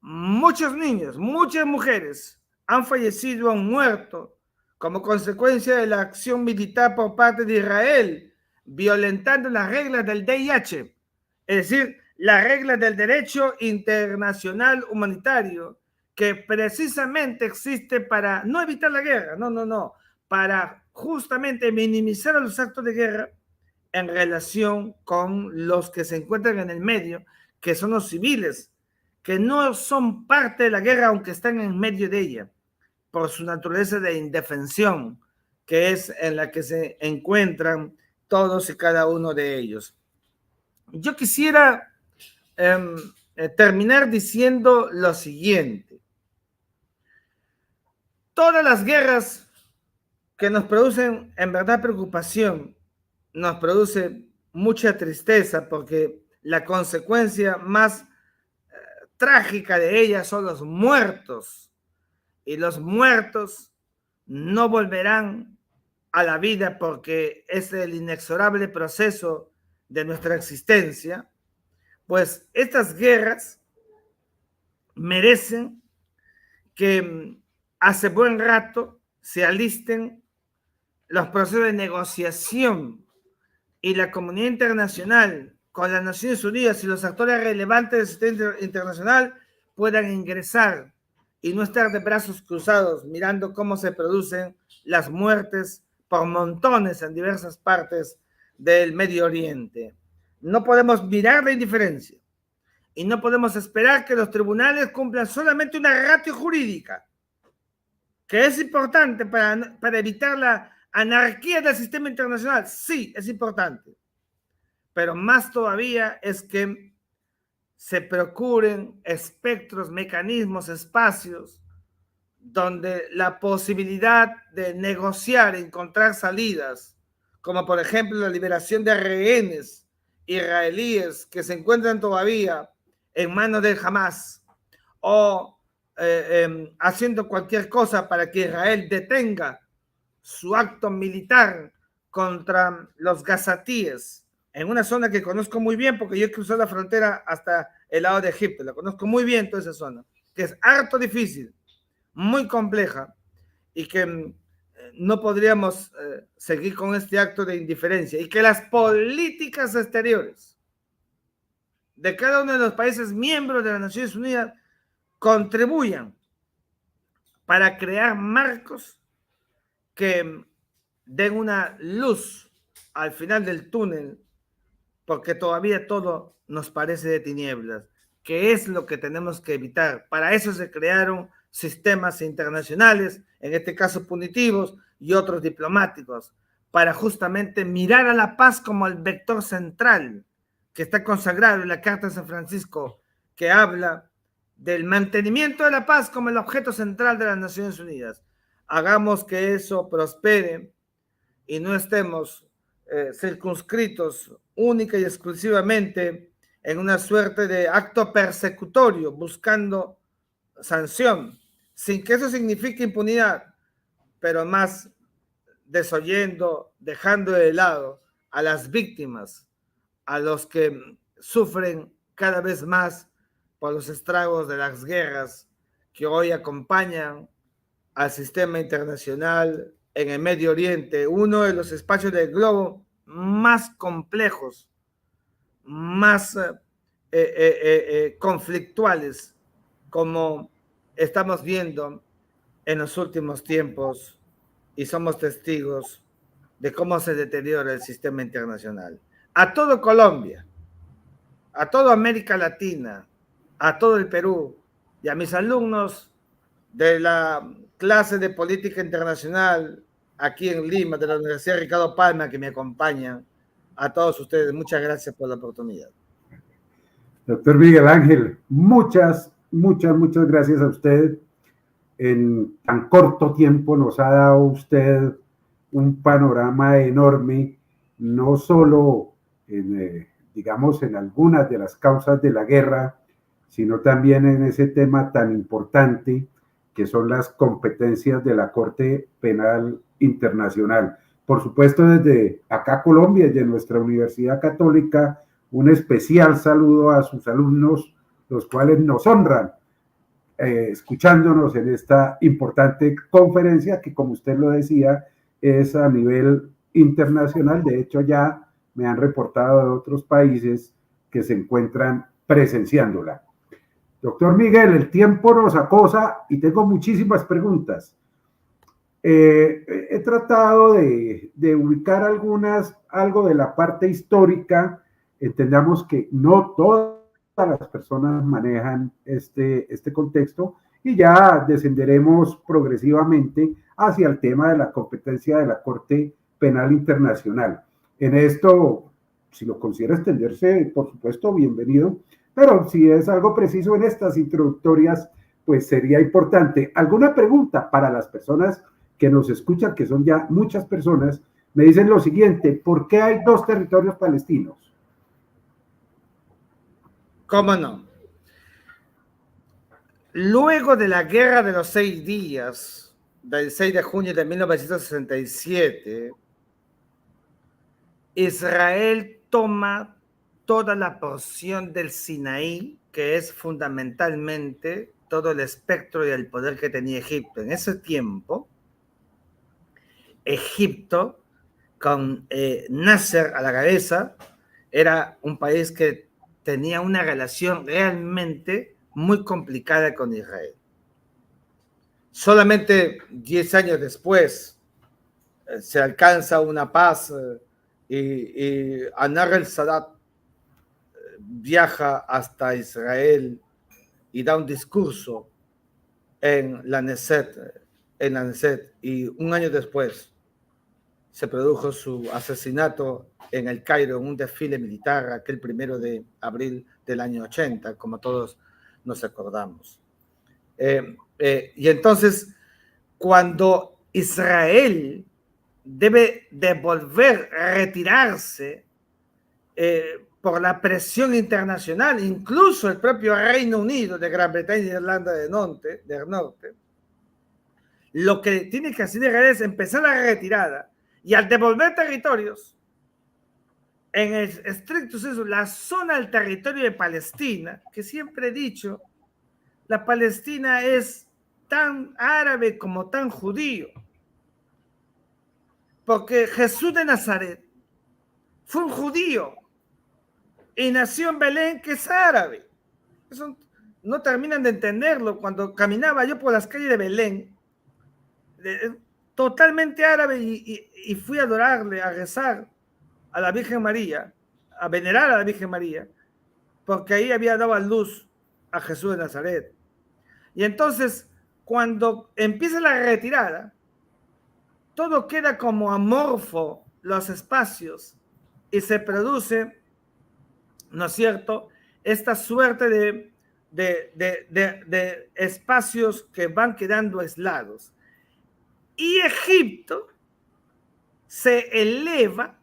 muchos niños, muchas mujeres han fallecido, han muerto como consecuencia de la acción militar por parte de Israel, violentando las reglas del DIH, es decir, las reglas del derecho internacional humanitario, que precisamente existe para no evitar la guerra, no, para justamente minimizar los actos de guerra en relación con los que se encuentran en el medio, que son los civiles, que no son parte de la guerra, aunque están en medio de ella, por su naturaleza de indefensión, que es en la que se encuentran todos y cada uno de ellos. Yo quisiera terminar diciendo lo siguiente. Todas las guerras que nos producen en verdad preocupación, nos produce mucha tristeza, porque la consecuencia más trágica de ellas son los muertos, y los muertos no volverán a la vida porque es el inexorable proceso de nuestra existencia. Pues estas guerras merecen que hace buen rato se alisten los procesos de negociación y la comunidad internacional con las Naciones Unidas y los actores relevantes del sistema internacional puedan ingresar y no estar de brazos cruzados mirando cómo se producen las muertes por montones en diversas partes del Medio Oriente. No podemos mirar la indiferencia y no podemos esperar que los tribunales cumplan solamente una ratio jurídica, que es importante para evitar la anarquía del sistema internacional. Sí, es importante, pero más todavía es que se procuren espectros, mecanismos, espacios donde la posibilidad de negociar, encontrar salidas, como por ejemplo la liberación de rehenes israelíes que se encuentran todavía en manos del Hamas, o haciendo cualquier cosa para que Israel detenga su acto militar contra los gazatíes, en una zona que conozco muy bien, porque yo he cruzado la frontera hasta el lado de Egipto, la conozco muy bien toda esa zona, que es harto difícil, muy compleja, y que no podríamos seguir con este acto de indiferencia, y que las políticas exteriores de cada uno de los países miembros de las Naciones Unidas contribuyan para crear marcos que den una luz al final del túnel, porque todavía todo nos parece de tinieblas, que es lo que tenemos que evitar. Para eso se crearon sistemas internacionales, en este caso punitivos y otros diplomáticos, para justamente mirar a la paz como el vector central que está consagrado en la Carta de San Francisco, que habla del mantenimiento de la paz como el objeto central de las Naciones Unidas. Hagamos que eso prospere y no estemos circunscritos única y exclusivamente en una suerte de acto persecutorio buscando sanción, sin que eso signifique impunidad, pero más desoyendo, dejando de lado a las víctimas, a los que sufren cada vez más por los estragos de las guerras que hoy acompañan al sistema internacional en el Medio Oriente, uno de los espacios del globo más complejos, más conflictuales, como estamos viendo en los últimos tiempos, y somos testigos de cómo se deteriora el sistema internacional. A todo Colombia, a toda América Latina, a todo el Perú y a mis alumnos de la clase de política internacional aquí en Lima, de la Universidad Ricardo Palma, que me acompañan, a todos ustedes, muchas gracias por la oportunidad. Doctor Miguel Ángel, muchas gracias a usted. En tan corto tiempo nos ha dado usted un panorama enorme, no solo digamos, en algunas de las causas de la guerra, sino también en ese tema tan importante que son las competencias de la Corte Penal Internacional. Por supuesto, desde acá Colombia, desde nuestra Universidad Católica, un especial saludo a sus alumnos, los cuales nos honran escuchándonos en esta importante conferencia que, como usted lo decía, es a nivel internacional. De hecho, ya me han reportado de otros países que se encuentran presenciándola. Doctor Miguel, el tiempo nos acosa y tengo muchísimas preguntas. He tratado de ubicar algo de la parte histórica. Entendamos que no todas las personas manejan este contexto y ya descenderemos progresivamente hacia el tema de la competencia de la Corte Penal Internacional. En esto, si lo considera extenderse, por supuesto, bienvenido, pero si es algo preciso en estas introductorias, pues sería importante. ¿Alguna pregunta para las personas que nos escuchan, que son ya muchas personas? Me dicen lo siguiente: ¿por qué hay dos territorios palestinos? ¿Cómo no? Luego de la Guerra de los 6 días, del 6 de junio de 1967, Israel toma toda la porción del Sinaí, que es fundamentalmente todo el espectro y el poder que tenía Egipto. En ese tiempo, Egipto, con Nasser a la cabeza, era un país que tenía una relación realmente muy complicada con Israel. Solamente 10 años después se alcanza una paz y Anwar el-Sadat viaja hasta Israel y da un discurso en la Knesset, y un año después se produjo su asesinato en el Cairo en un desfile militar, aquel 1 de abril del año 80, como todos nos acordamos. Y entonces, cuando Israel debe devolver, retirarse por la presión internacional, incluso el propio Reino Unido de Gran Bretaña y Irlanda del Norte, lo que tiene que hacer Israel es empezar la retirada, y al devolver territorios, en el estricto senso, la zona del territorio de Palestina, que siempre he dicho, la Palestina es tan árabe como tan judío, porque Jesús de Nazaret fue un judío y nació en Belén, que es árabe. Eso no terminan de entenderlo. Cuando caminaba yo por las calles de Belén, totalmente árabe, y fui a adorarle, a rezar a la Virgen María, a venerar a la Virgen María, porque ahí había dado a luz a Jesús de Nazaret. Y entonces, cuando empieza la retirada, todo queda como amorfo, los espacios, y se produce, ¿no es cierto?, esta suerte de espacios que van quedando aislados. Y Egipto se eleva,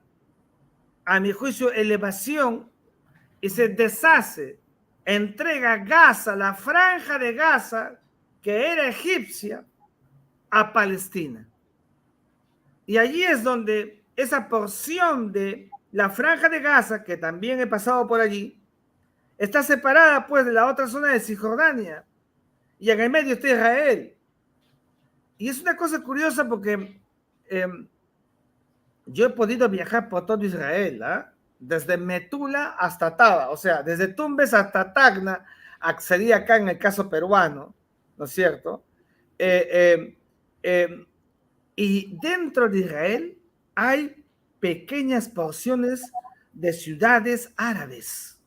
a mi juicio, elevación, y se deshace, entrega Gaza, la franja de Gaza, que era egipcia, a Palestina. Y allí es donde esa porción de la franja de Gaza, que también he pasado por allí, está separada pues de la otra zona de Cisjordania, y en el medio está Israel. Y es una cosa curiosa porque yo he podido viajar por todo Israel, ¿eh? Desde Metula hasta Taba, o sea, desde Tumbes hasta Tacna, accedí acá en el caso peruano, ¿no es cierto? Y dentro de Israel hay pequeñas porciones de ciudades árabes,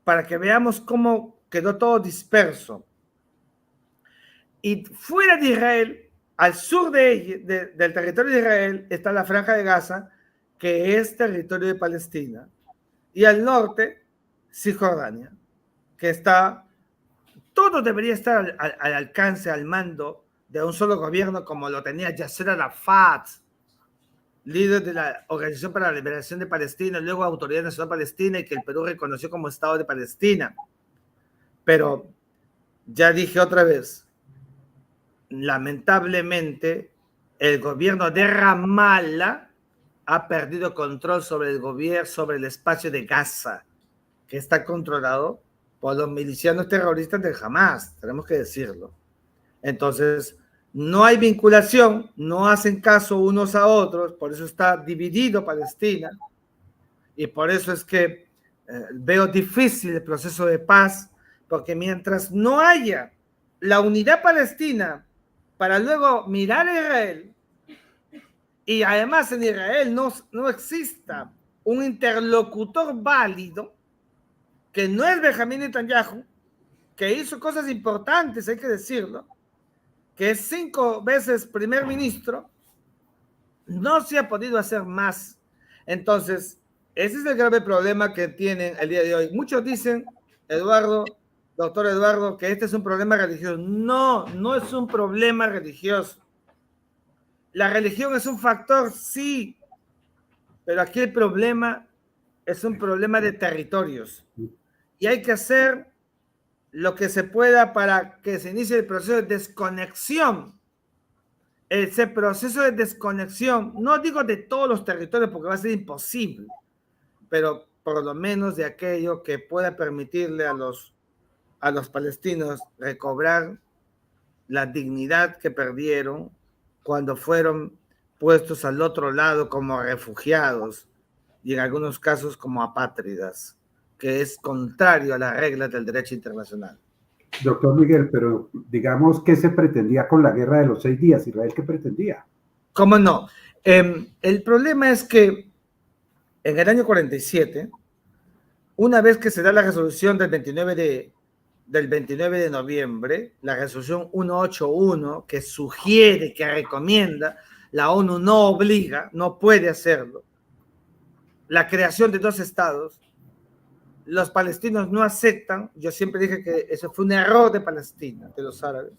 para que veamos cómo quedó todo disperso. Y fuera de Israel, al sur del territorio de Israel, está la Franja de Gaza, que es territorio de Palestina, y al norte, Cisjordania, que está, todo debería estar al alcance, al mando de un solo gobierno, como lo tenía Yasser Arafat, líder de la Organización para la Liberación de Palestina, luego Autoridad Nacional Palestina, y que el Perú reconoció como Estado de Palestina. Pero ya dije otra vez, lamentablemente, el gobierno de Ramallah ha perdido control sobre el gobierno, sobre el espacio de Gaza, que está controlado por los milicianos terroristas del Hamas, tenemos que decirlo. Entonces, no hay vinculación, no hacen caso unos a otros, por eso está dividido Palestina, y por eso es que veo difícil el proceso de paz, porque mientras no haya la unidad palestina para luego mirar a Israel, y además en Israel no exista un interlocutor válido que no es Benjamín Netanyahu, que hizo cosas importantes, hay que decirlo, que es 5 veces primer ministro, no se ha podido hacer más. Entonces, ese es el grave problema que tienen el día de hoy. Muchos dicen, Eduardo, doctor Eduardo, que este es un problema religioso. No, no es un problema religioso. La religión es un factor, sí, pero aquí el problema es un problema de territorios. Y hay que hacer lo que se pueda para que se inicie el proceso de desconexión. Ese proceso de desconexión, no digo de todos los territorios porque va a ser imposible, pero por lo menos de aquello que pueda permitirle a los palestinos recobrar la dignidad que perdieron cuando fueron puestos al otro lado como refugiados y en algunos casos como apátridas, que es contrario a las reglas del derecho internacional. Doctor Miguel, pero digamos, ¿qué se pretendía con la guerra de los 6 días? ¿Israel qué pretendía? ¿Cómo no? El problema es que en el año 47, una vez que se da la resolución del 29 de noviembre, la resolución 181, que sugiere, que recomienda, la ONU no obliga, no puede hacerlo, la creación de 2 estados, los palestinos no aceptan. Yo siempre dije que eso fue un error de Palestina, de los árabes.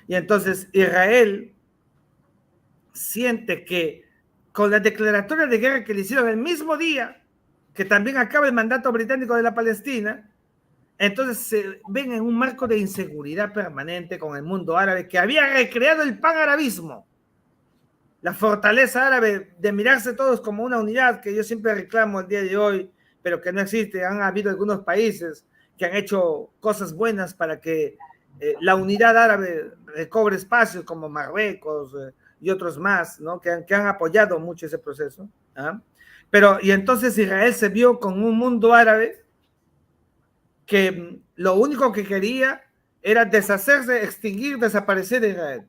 Y entonces Israel siente que con la declaratoria de guerra que le hicieron el mismo día que también acaba el mandato británico de la Palestina, entonces se ven en un marco de inseguridad permanente con el mundo árabe que había recreado el panarabismo, la fortaleza árabe de mirarse todos como una unidad que yo siempre reclamo el día de hoy, pero que no existe. Han habido algunos países que han hecho cosas buenas para que la unidad árabe recobre espacios, como Marruecos y otros más, ¿no? que han apoyado mucho ese proceso. Pero, y entonces Israel se vio con un mundo árabe que lo único que quería era deshacerse, extinguir, desaparecer de Israel.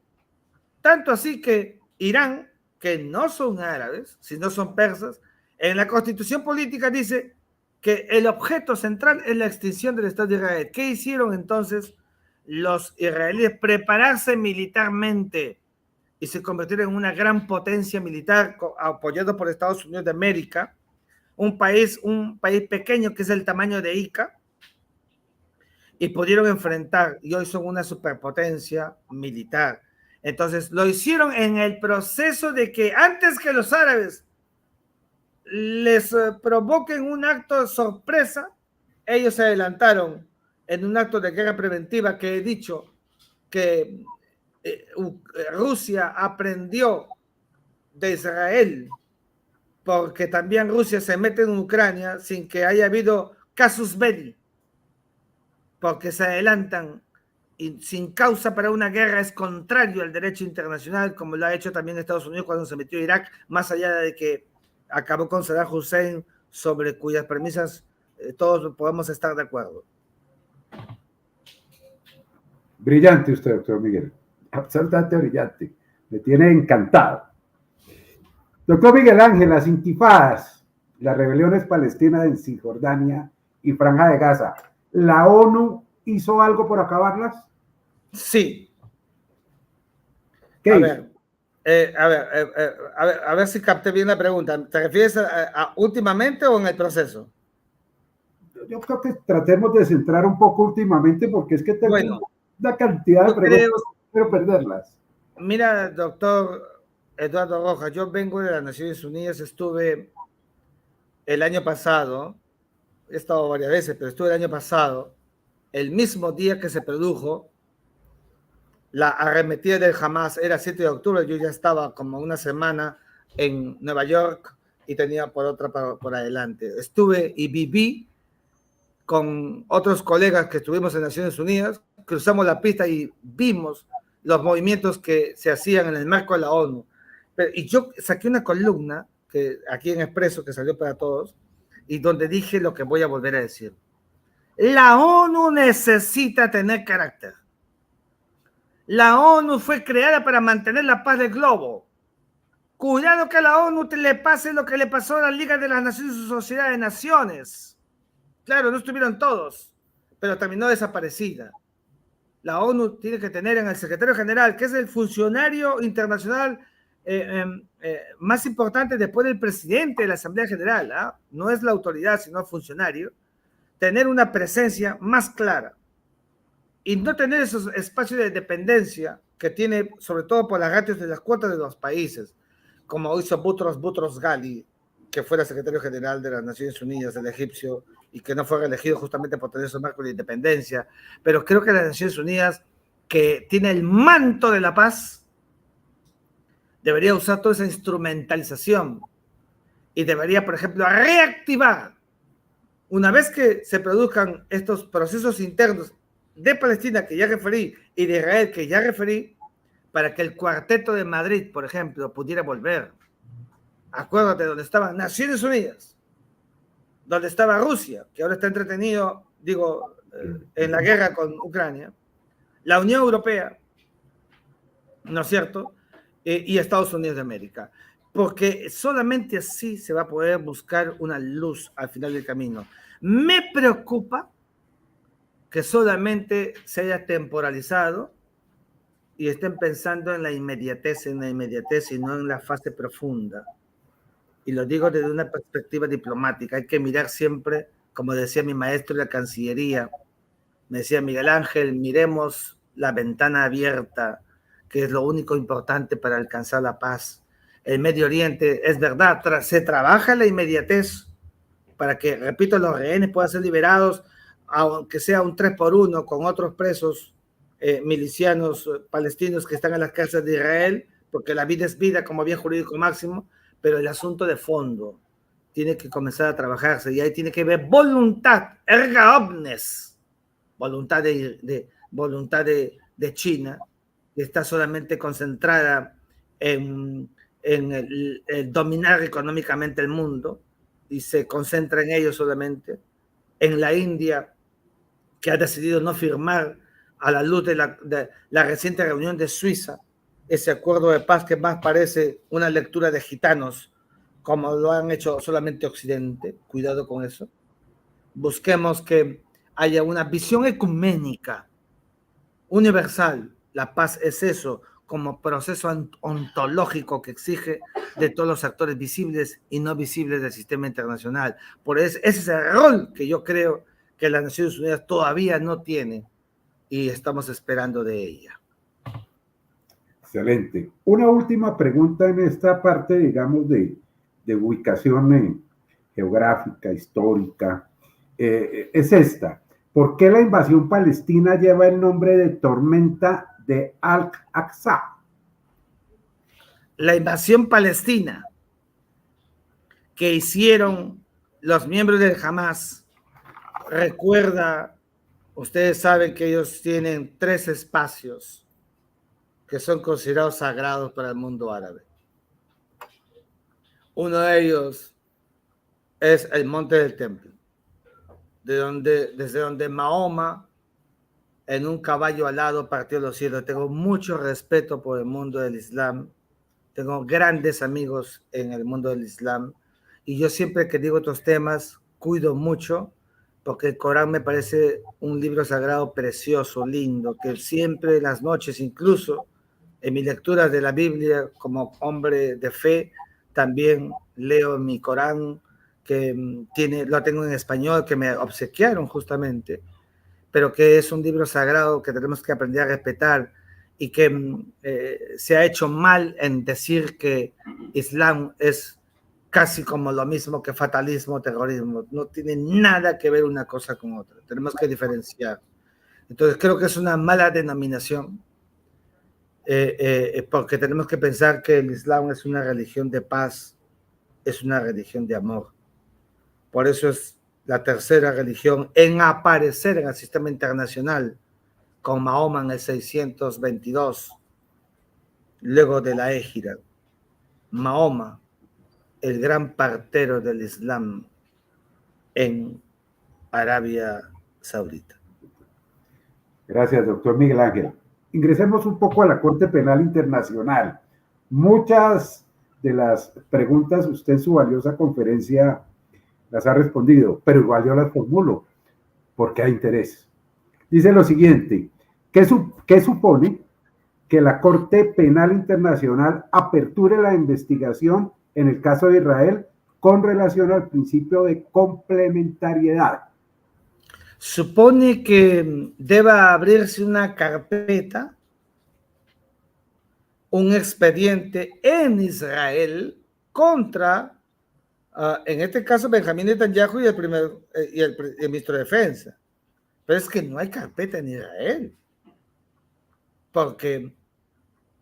Tanto así que Irán, que no son árabes, sino son persas, en la constitución política dice que el objeto central es la extinción del Estado de Israel. ¿Qué hicieron entonces los israelíes? Prepararse militarmente y se convirtieron en una gran potencia militar apoyado por Estados Unidos de América, un país pequeño que es el tamaño de Ica, y pudieron enfrentar, y hoy son una superpotencia militar. Entonces lo hicieron en el proceso de que antes que los árabes les provoquen un acto de sorpresa, ellos se adelantaron en un acto de guerra preventiva que he dicho que Rusia aprendió de Israel, porque también Rusia se mete en Ucrania sin que haya habido casus belli, porque se adelantan y sin causa para una guerra. Es contrario al derecho internacional, como lo ha hecho también Estados Unidos cuando se metió a Irak, más allá de que acabó con Saddam Hussein, sobre cuyas premisas todos podemos estar de acuerdo. Brillante usted, doctor Miguel. Absolutamente brillante. Me tiene encantado. Doctor Miguel Ángel, las intifadas, las rebeliones palestinas en Cisjordania y Franja de Gaza, ¿la ONU hizo algo por acabarlas? Sí. ¿Qué hizo? A ver si capté bien la pregunta. ¿Te refieres a últimamente o en el proceso? Yo creo que tratemos de centrar un poco últimamente, porque es que tengo una cantidad de preguntas, quiero perderlas. Mira, doctor Eduardo Rojas, yo vengo de las Naciones Unidas, estuve el año pasado, he estado varias veces, pero estuve el año pasado, el mismo día que se produjo la arremetida del Hamas, era 7 de octubre, yo ya estaba como una semana en Nueva York y tenía por adelante. Estuve y viví con otros colegas que estuvimos en Naciones Unidas, cruzamos la pista y vimos los movimientos que se hacían en el marco de la ONU. Y yo saqué una columna que aquí en Expreso, que salió para todos, y donde dije lo que voy a volver a decir. La ONU necesita tener carácter. La ONU fue creada para mantener la paz del globo. Cuidado que a la ONU le pase lo que le pasó a la Liga de las Naciones y su Sociedad de Naciones. Claro, no estuvieron todos, pero terminó desaparecida. La ONU tiene que tener en el secretario general, que es el funcionario internacional más importante después del presidente de la Asamblea General, ¿ah? No es la autoridad, sino el funcionario, tener una presencia más clara y no tener esos espacios de dependencia que tiene, sobre todo por las ratios de las cuotas de los países, como hizo Boutros Ghali, que fue el secretario general de las Naciones Unidas, el egipcio, y que no fue elegido justamente por tener esos marcos de independencia. Pero creo que las Naciones Unidas, que tiene el manto de la paz, debería usar toda esa instrumentalización y debería, por ejemplo, reactivar, una vez que se produzcan estos procesos internos de Palestina que ya referí y de Israel que ya referí, para que el Cuarteto de Madrid, por ejemplo, pudiera volver. Acuérdate, donde estaban Naciones Unidas, donde estaba Rusia, que ahora está entretenido, digo, en la guerra con Ucrania, la Unión Europea, ¿no es cierto? Y Estados Unidos de América. Porque solamente así se va a poder buscar una luz al final del camino. Me preocupa que solamente se haya temporalizado y estén pensando en la inmediatez y no en la fase profunda. Y lo digo desde una perspectiva diplomática. Hay que mirar siempre, como decía mi maestro de la Cancillería, me decía Miguel Ángel, miremos la ventana abierta, que es lo único importante para alcanzar la paz. El Medio Oriente, es verdad, se trabaja en la inmediatez para que, repito, los rehenes puedan ser liberados, aunque sea un 3-1 con otros presos milicianos palestinos que están en las cárceles de Israel, porque la vida es vida como bien jurídico máximo, pero el asunto de fondo tiene que comenzar a trabajarse y ahí tiene que haber voluntad, erga omnes, voluntad de China, que está solamente concentrada en el dominar económicamente el mundo y se concentra en ello solamente, en la India, que ha decidido no firmar a la luz de la reciente reunión de Suiza, ese acuerdo de paz que más parece una lectura de gitanos, como lo han hecho solamente Occidente. Cuidado con eso. Busquemos que haya una visión ecuménica, universal. La paz es eso, como proceso ontológico que exige de todos los actores visibles y no visibles del sistema internacional. Por eso, ese es el rol que yo creo que las Naciones Unidas todavía no tiene y estamos esperando de ella. Excelente. Una última pregunta en esta parte, digamos, de ubicación geográfica, histórica, es esta. ¿Por qué la invasión palestina lleva el nombre de tormenta de Al-Aqsa? La invasión palestina que hicieron los miembros del Hamas, recuerda, ustedes saben que ellos tienen 3 espacios que son considerados sagrados para el mundo árabe. Uno de ellos es el Monte del Templo, desde donde Mahoma en un caballo alado partió los cielos. Tengo mucho respeto por el mundo del Islam, tengo grandes amigos en el mundo del Islam y yo siempre que digo estos temas cuido mucho porque el Corán me parece un libro sagrado precioso, lindo, que siempre en las noches, incluso en mis lecturas de la Biblia como hombre de fe, también leo mi Corán, que lo tengo en español, que me obsequiaron justamente, pero que es un libro sagrado que tenemos que aprender a respetar y que se ha hecho mal en decir que Islam es casi como lo mismo que fatalismo, terrorismo. No tiene nada que ver una cosa con otra. Tenemos que diferenciar. Entonces creo que es una mala denominación porque tenemos que pensar que el Islam es una religión de paz, es una religión de amor. Por eso es la tercera religión en aparecer en el sistema internacional, con Mahoma en el 622, luego de la Égira. Mahoma, el gran partero del Islam en Arabia Saudita. Gracias, doctor Miguel Ángel. Ingresemos un poco a la Corte Penal Internacional. Muchas de las preguntas usted en su valiosa conferencia las ha respondido, pero igual yo las formulo, porque hay interés. Dice lo siguiente, ¿qué supone que la Corte Penal Internacional aperture la investigación en el caso de Israel con relación al principio de complementariedad? Supone que deba abrirse una carpeta, un expediente en Israel contra, en este caso, Benjamín Netanyahu y el ministro de Defensa. Pero es que no hay carpeta en Israel, porque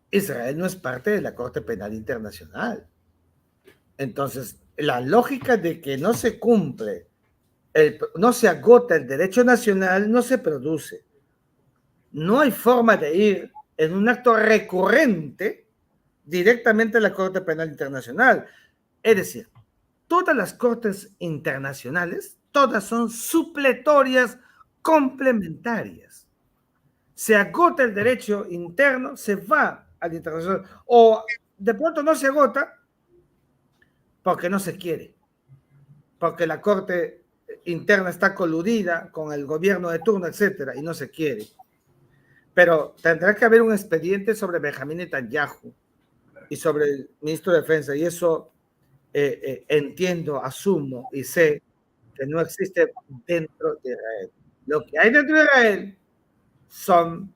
Israel no es parte de la Corte Penal Internacional. Entonces, la lógica de que no se cumple, no se agota el derecho nacional, no se produce. No hay forma de ir en un acto recurrente directamente a la Corte Penal Internacional. Es decir, todas las cortes internacionales, todas son supletorias complementarias. Se agota el derecho interno, se va al internacional, o de pronto no se agota porque no se quiere, porque la corte interna está coludida con el gobierno de turno, etcétera, y no se quiere. Pero tendrá que haber un expediente sobre Benjamín Netanyahu y sobre el ministro de Defensa, y eso entiendo, asumo y sé que no existe dentro de Israel. Lo que hay dentro de Israel son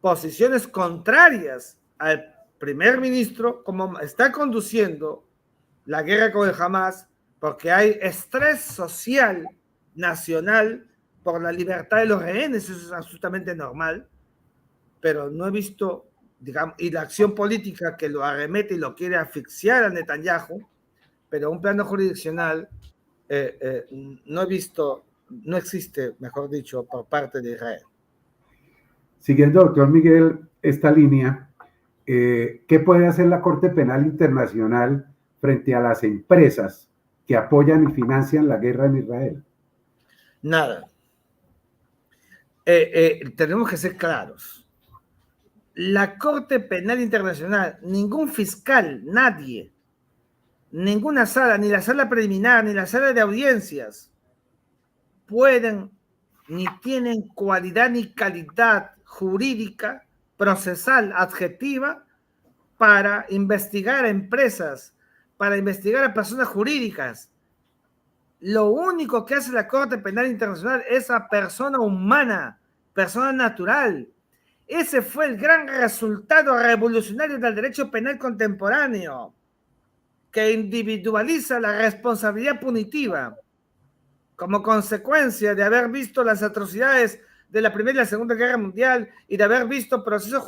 posiciones contrarias al primer ministro, como está conduciendo la guerra con el Hamas, porque hay estrés social nacional por la libertad de los rehenes, eso es absolutamente normal, pero no he visto, digamos, y la acción política que lo arremete y lo quiere asfixiar a Netanyahu, pero un plano jurisdiccional no he visto, no existe, mejor dicho, por parte de Israel. Siguiendo, doctor Miguel, esta línea, ¿qué puede hacer la Corte Penal Internacional frente a las empresas que apoyan y financian la guerra en Israel? Nada. Tenemos que ser claros. La Corte Penal Internacional, ningún fiscal, nadie, ninguna sala, ni la sala preliminar, ni la sala de audiencias, pueden, ni tienen cualidad ni calidad jurídica, procesal, adjetiva, para investigar a empresas, para investigar a personas jurídicas. Lo único que hace la Corte Penal Internacional es a persona humana, persona natural. Ese fue el gran resultado revolucionario del derecho penal contemporáneo, que individualiza la responsabilidad punitiva como consecuencia de haber visto las atrocidades de la Primera y la Segunda Guerra Mundial y de haber visto procesos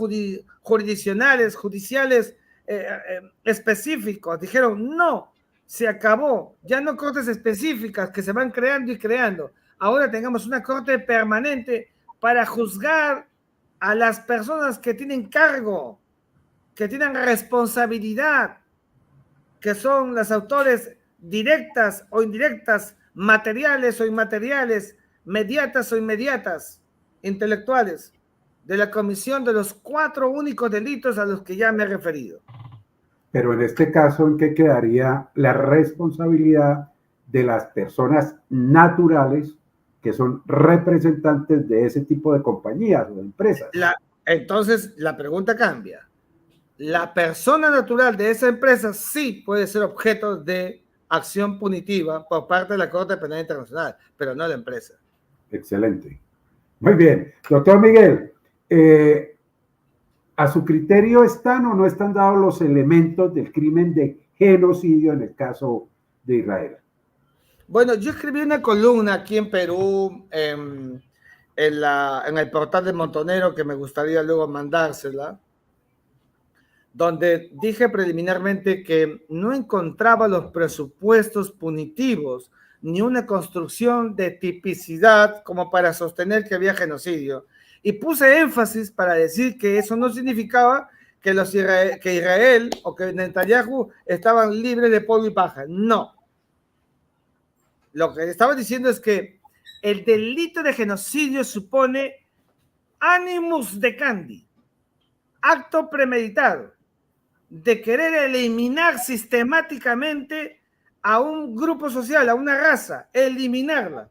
jurisdiccionales, judiciales específicos. Dijeron, no, se acabó, ya no cortes específicas que se van creando y creando. Ahora tengamos una corte permanente para juzgar a las personas que tienen cargo, que tienen responsabilidad, que son las autores directas o indirectas, materiales o inmateriales, mediatas o inmediatas, intelectuales, de la comisión de los 4 únicos delitos a los que ya me he referido. Pero en este caso, ¿en qué quedaría la responsabilidad de las personas naturales que son representantes de ese tipo de compañías o de empresas? Entonces, la pregunta cambia. La persona natural de esa empresa sí puede ser objeto de acción punitiva por parte de la Corte Penal Internacional, pero no la empresa. Excelente. Muy bien. Doctor Miguel, ¿a su criterio están o no están dados los elementos del crimen de genocidio en el caso de Israel? Bueno, yo escribí una columna aquí en Perú, en el portal de Montonero, que me gustaría luego mandársela, donde dije preliminarmente que no encontraba los presupuestos punitivos ni una construcción de tipicidad como para sostener que había genocidio. Y puse énfasis para decir que eso no significaba que Israel o que Netanyahu estaban libres de polvo y paja. No. Lo que estaba diciendo es que el delito de genocidio supone animus decandi, acto premeditado, de querer eliminar sistemáticamente a un grupo social, a una raza, eliminarla.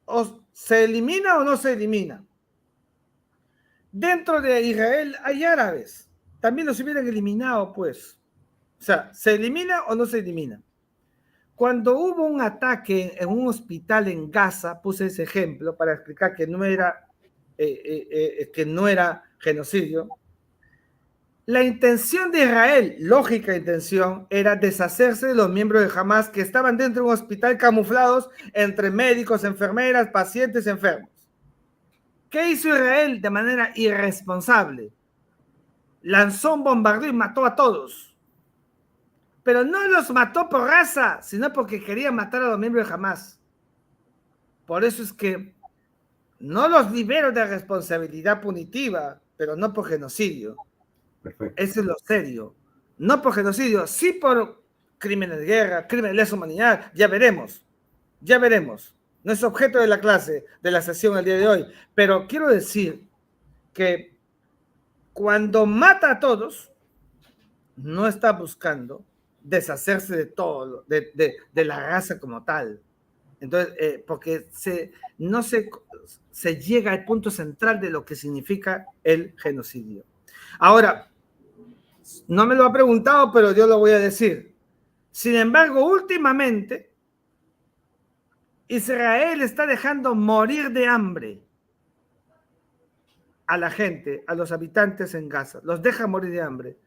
¿O se elimina o no se elimina? Dentro de Israel hay árabes. También los hubieran eliminado, pues. O sea, ¿se elimina o no se elimina? Cuando hubo un ataque en un hospital en Gaza, puse ese ejemplo para explicar que no era genocidio. La intención de Israel, lógica intención, era deshacerse de los miembros de Hamas que estaban dentro de un hospital camuflados entre médicos, enfermeras, pacientes enfermos. ¿Qué hizo Israel de manera irresponsable? Lanzó un bombardeo y mató a todos. Pero no los mató por raza, sino porque quería matar a los miembros de Hamas. Por eso es que no los libero de responsabilidad punitiva, pero no por genocidio. Perfecto. Eso es lo serio. No por genocidio, sí por crímenes de guerra, crímenes de lesa humanidad. Ya veremos. Ya veremos. No es objeto de la clase, de la sesión el día de hoy. Pero quiero decir que cuando mata a todos, no está buscando deshacerse de todo, de la raza como tal. Entonces, porque no se llega al punto central de lo que significa el genocidio. Ahora, no me lo ha preguntado, pero yo lo voy a decir. Sin embargo, últimamente, Israel está dejando morir de hambre a la gente, a los habitantes en Gaza. Los deja morir de hambre.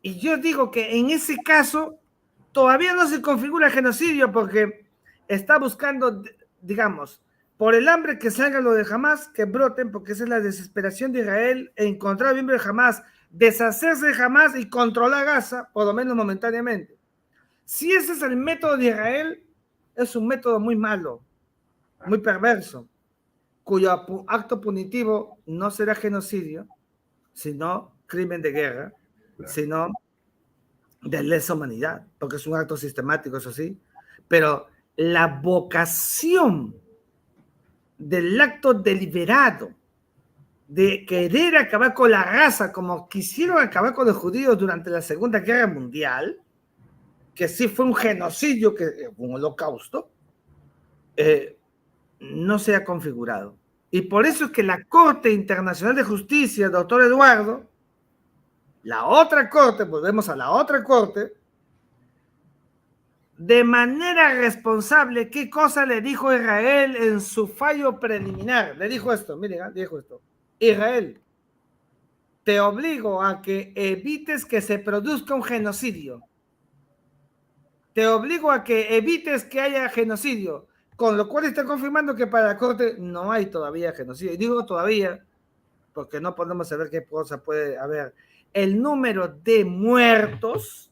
Y yo digo que en ese caso todavía no se configura genocidio porque está buscando, digamos, por el hambre que salga lo de Hamas, que broten, porque esa es la desesperación de Israel, encontrar miembros de Hamas, deshacerse de Hamas y controlar Gaza, por lo menos momentáneamente. Si ese es el método de Israel, es un método muy malo, muy perverso, cuyo acto punitivo no será genocidio, sino crimen de guerra, sino de lesa humanidad, porque es un acto sistemático, eso sí, pero la vocación del acto deliberado de querer acabar con la raza como quisieron acabar con los judíos durante la Segunda Guerra Mundial, que sí fue un genocidio, un holocausto, no se ha configurado. Y por eso es que la Corte Internacional de Justicia, doctor Eduardo, la otra corte, volvemos a la otra corte, de manera responsable, ¿qué cosa le dijo Israel en su fallo preliminar? Le dijo esto, miren, dijo esto. Israel, te obligo a que evites que se produzca un genocidio. Te obligo a que evites que haya genocidio, con lo cual está confirmando que para la corte no hay todavía genocidio. Y digo todavía, porque no podemos saber qué cosa puede haber. El número de muertos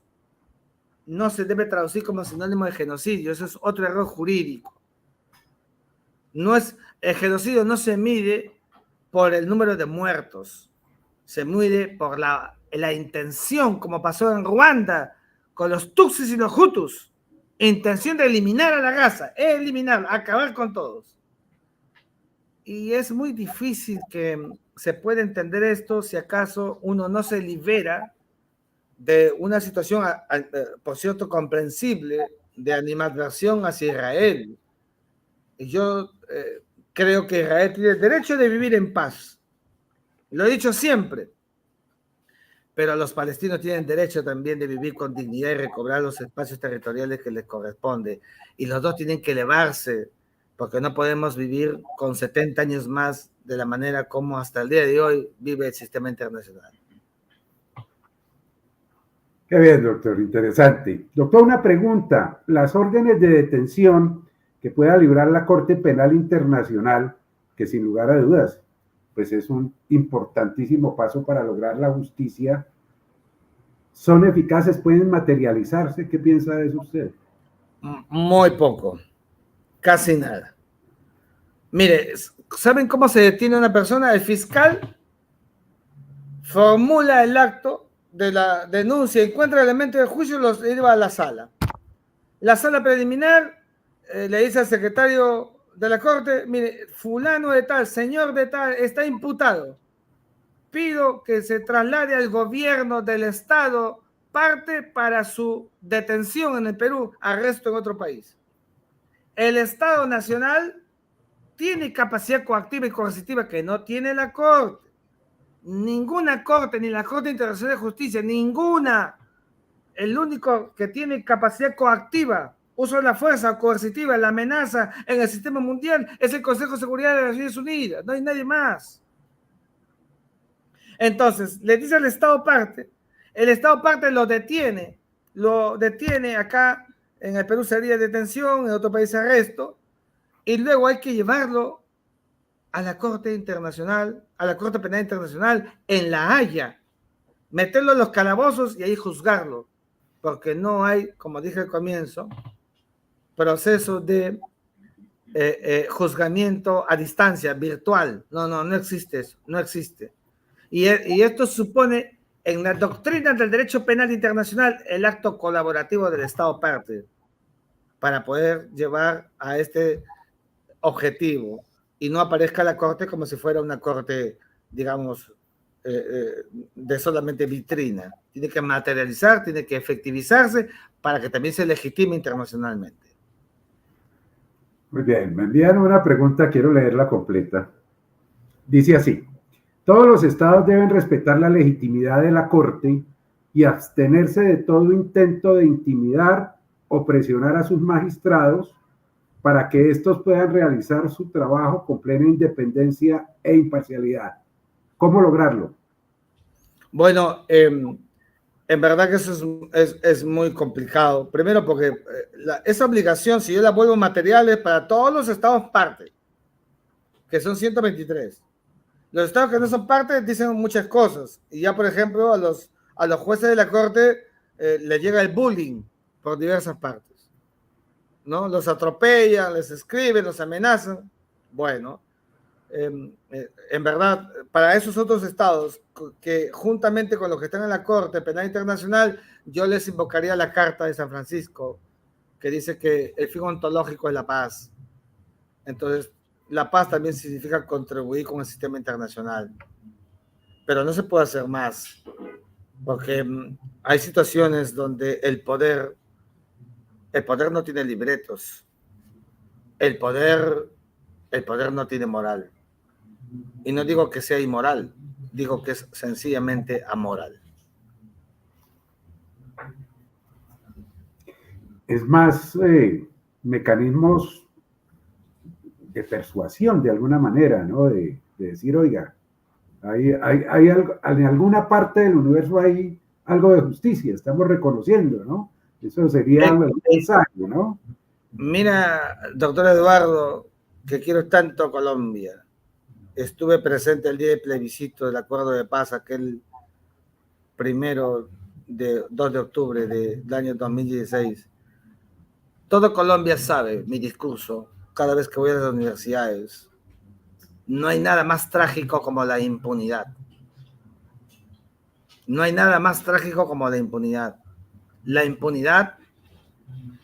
no se debe traducir como sinónimo de genocidio. Eso es otro error jurídico. El genocidio no se mide por el número de muertos. Se mide por la intención, como pasó en Ruanda con los Tutsis y los Hutus. Intención de eliminar a la raza, eliminarla, acabar con todos. Y es muy difícil que se pueda entender esto si acaso uno no se libera de una situación, por cierto, comprensible, de animadversión hacia Israel. Y yo creo que Israel tiene el derecho de vivir en paz. Lo he dicho siempre. Pero los palestinos tienen derecho también de vivir con dignidad y recobrar los espacios territoriales que les corresponde. Y los dos tienen que elevarse, porque no podemos vivir con 70 años más de la manera como hasta el día de hoy vive el sistema internacional. Qué bien, doctor, interesante. Doctor, una pregunta. Las órdenes de detención que pueda librar la Corte Penal Internacional, que sin lugar a dudas, pues es un importantísimo paso para lograr la justicia, ¿son eficaces? ¿Pueden materializarse? ¿Qué piensa de eso usted? Muy poco, casi nada. Mire, ¿saben cómo se detiene una persona? El fiscal formula el acto de la denuncia, encuentra elementos de juicio y los lleva a la sala. La sala preliminar le dice al secretario de la corte, mire, fulano de tal, señor de tal, está imputado. Pido que se traslade al gobierno del estado parte para su detención en el Perú, arresto en otro país. El Estado Nacional tiene capacidad coactiva y coercitiva que no tiene la Corte. Ninguna Corte, ni la Corte Internacional de Justicia, ninguna. El único que tiene capacidad coactiva, uso de la fuerza coercitiva, la amenaza en el sistema mundial es el Consejo de Seguridad de las Naciones Unidas. No hay nadie más. Entonces, le dice al Estado parte, el Estado parte lo detiene acá, en el Perú sería detención, en otro país arresto, y luego hay que llevarlo a la Corte Internacional, a la Corte Penal Internacional en La Haya, meterlo en los calabozos y ahí juzgarlo, porque no hay, como dije al comienzo, proceso de juzgamiento a distancia, virtual. No existe eso, no existe. Y esto supone, en la doctrina del derecho penal internacional, el acto colaborativo del Estado parte para poder llevar a este objetivo y no aparezca la Corte como si fuera una Corte, digamos, de solamente vitrina. Tiene que materializar, tiene que efectivizarse para que también se legitime internacionalmente. Muy bien, me envían una pregunta, quiero leerla completa. Dice así: todos los estados deben respetar la legitimidad de la Corte y abstenerse de todo intento de intimidar o presionar a sus magistrados para que estos puedan realizar su trabajo con plena independencia e imparcialidad. ¿Cómo lograrlo? Bueno, en verdad que eso es muy complicado. Primero porque esa obligación, si yo la vuelvo materiales para todos los estados parte, que son 123. Los estados que no son parte dicen muchas cosas. Y ya, por ejemplo, a los jueces de la Corte les llega el bullying por diversas partes, ¿no? Los atropellan, les escriben, los amenazan. Bueno, en verdad, para esos otros estados que juntamente con los que están en la Corte Penal Internacional, yo les invocaría la Carta de San Francisco, que dice que el fin ontológico es la paz. Entonces, la paz también significa contribuir con el sistema internacional. Pero no se puede hacer más, porque hay situaciones donde el poder no tiene libretos. El poder no tiene moral. Y no digo que sea inmoral, digo que es sencillamente amoral. Es más mecanismos de persuasión de alguna manera, ¿no? De decir, oiga, hay algo, en alguna parte del universo hay algo de justicia, estamos reconociendo, ¿no? Eso sería un mensaje, ¿no? Mira, doctor Eduardo, que quiero tanto Colombia. Estuve presente el día del plebiscito del acuerdo de paz, aquel 2 de octubre del año 2016. Todo Colombia sabe mi discurso cada vez que voy a las universidades. No hay nada más trágico como la impunidad. No hay nada más trágico como la impunidad. La impunidad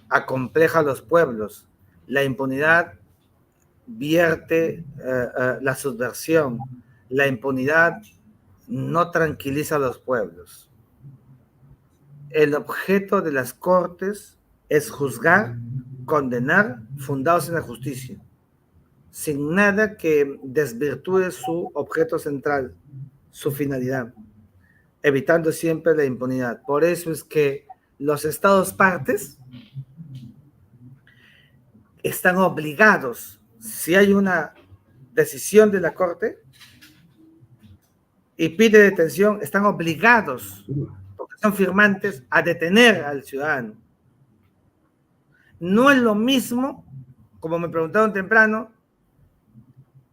acompleja a los pueblos. La impunidad vierte la subversión. La impunidad no tranquiliza a los pueblos. El objeto de las cortes es juzgar, condenar, fundados en la justicia, sin nada que desvirtúe su objeto central, su finalidad, evitando siempre la impunidad. Por eso es que los estados partes están obligados, si hay una decisión de la Corte y pide detención, están obligados, porque son firmantes, a detener al ciudadano. No es lo mismo, como me preguntaron temprano,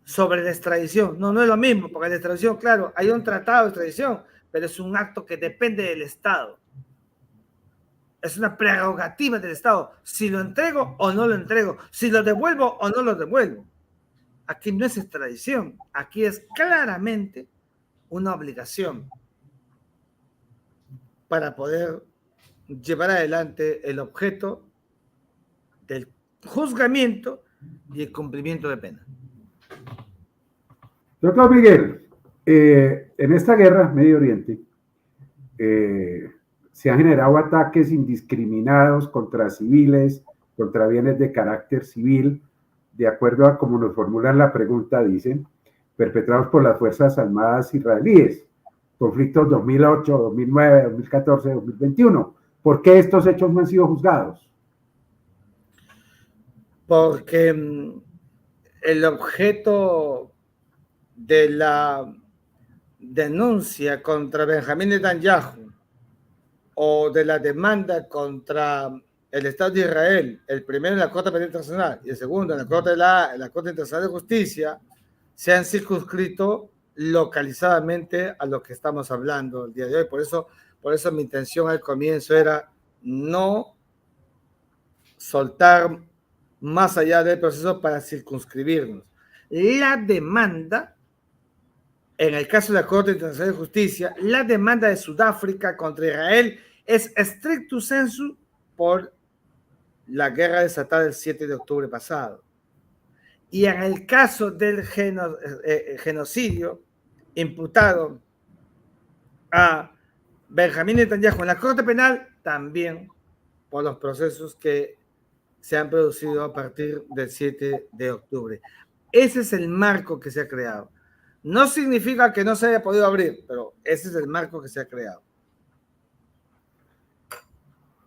sobre la extradición. No es lo mismo, porque la extradición, claro, hay un tratado de extradición, pero es un acto que depende del Estado. Es una prerrogativa del Estado. Si lo entrego o no lo entrego, si lo devuelvo o no lo devuelvo. Aquí no es extradición, aquí es claramente una obligación para poder llevar adelante el objeto del juzgamiento y el cumplimiento de pena. Doctor Miguel, en esta guerra, Medio Oriente, se han generado ataques indiscriminados contra civiles, contra bienes de carácter civil, de acuerdo a como nos formulan la pregunta, dicen, perpetrados por las Fuerzas Armadas israelíes, conflictos 2008, 2009, 2014, 2021. ¿Por qué estos hechos no han sido juzgados? Porque el objeto de la denuncia contra Benjamín Netanyahu o de la demanda contra el Estado de Israel, el primero en la Corte Penal Internacional y el segundo en la Corte Internacional de Justicia, se han circunscrito localizadamente a lo que estamos hablando el día de hoy. Por eso mi intención al comienzo era no soltar más allá del proceso para circunscribirnos. La demanda, en el caso de la Corte Internacional de Justicia, la demanda de Sudáfrica contra Israel es stricto sensu por la guerra desatada el 7 de octubre pasado. Y en el caso del genocidio imputado a Benjamín Netanyahu en la Corte Penal, también por los procesos que se han producido a partir del 7 de octubre. Ese es el marco que se ha creado. No significa que no se haya podido abrir, pero ese es el marco que se ha creado.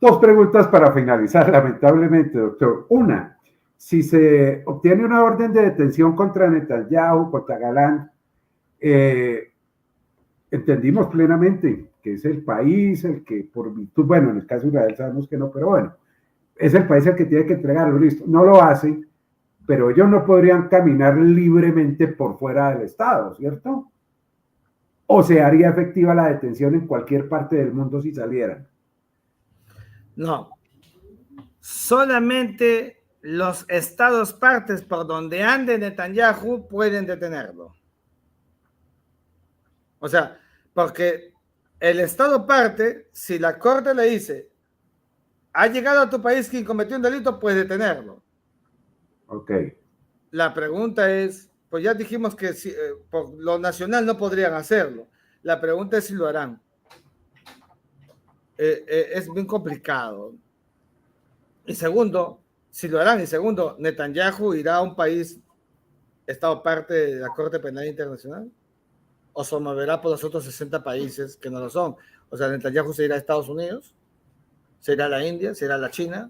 Dos preguntas para finalizar, lamentablemente, doctor. Una, si se obtiene una orden de detención contra Netanyahu, contra Galán, entendimos plenamente que es el país el que, por virtud, bueno, en el caso de Israel sabemos que no, pero bueno, es el país el que tiene que entregarlo, listo. No lo hace, pero ellos no podrían caminar libremente por fuera del Estado, ¿cierto? ¿O se haría efectiva la detención en cualquier parte del mundo si salieran? No. Solamente los estados partes por donde ande Netanyahu pueden detenerlo. O sea, porque el estado parte, si la corte le dice, ha llegado a tu país quien cometió un delito, puedes detenerlo. Ok. La pregunta es, pues ya dijimos que si, por lo nacional no podrían hacerlo. La pregunta es si lo harán. Es bien complicado. Y segundo, si lo harán, y segundo, Netanyahu irá a un país, estado parte de la Corte Penal Internacional, o se moverá por los otros 60 países que no lo son. O sea, Netanyahu se irá a Estados Unidos, se irá a la India, se irá a la China,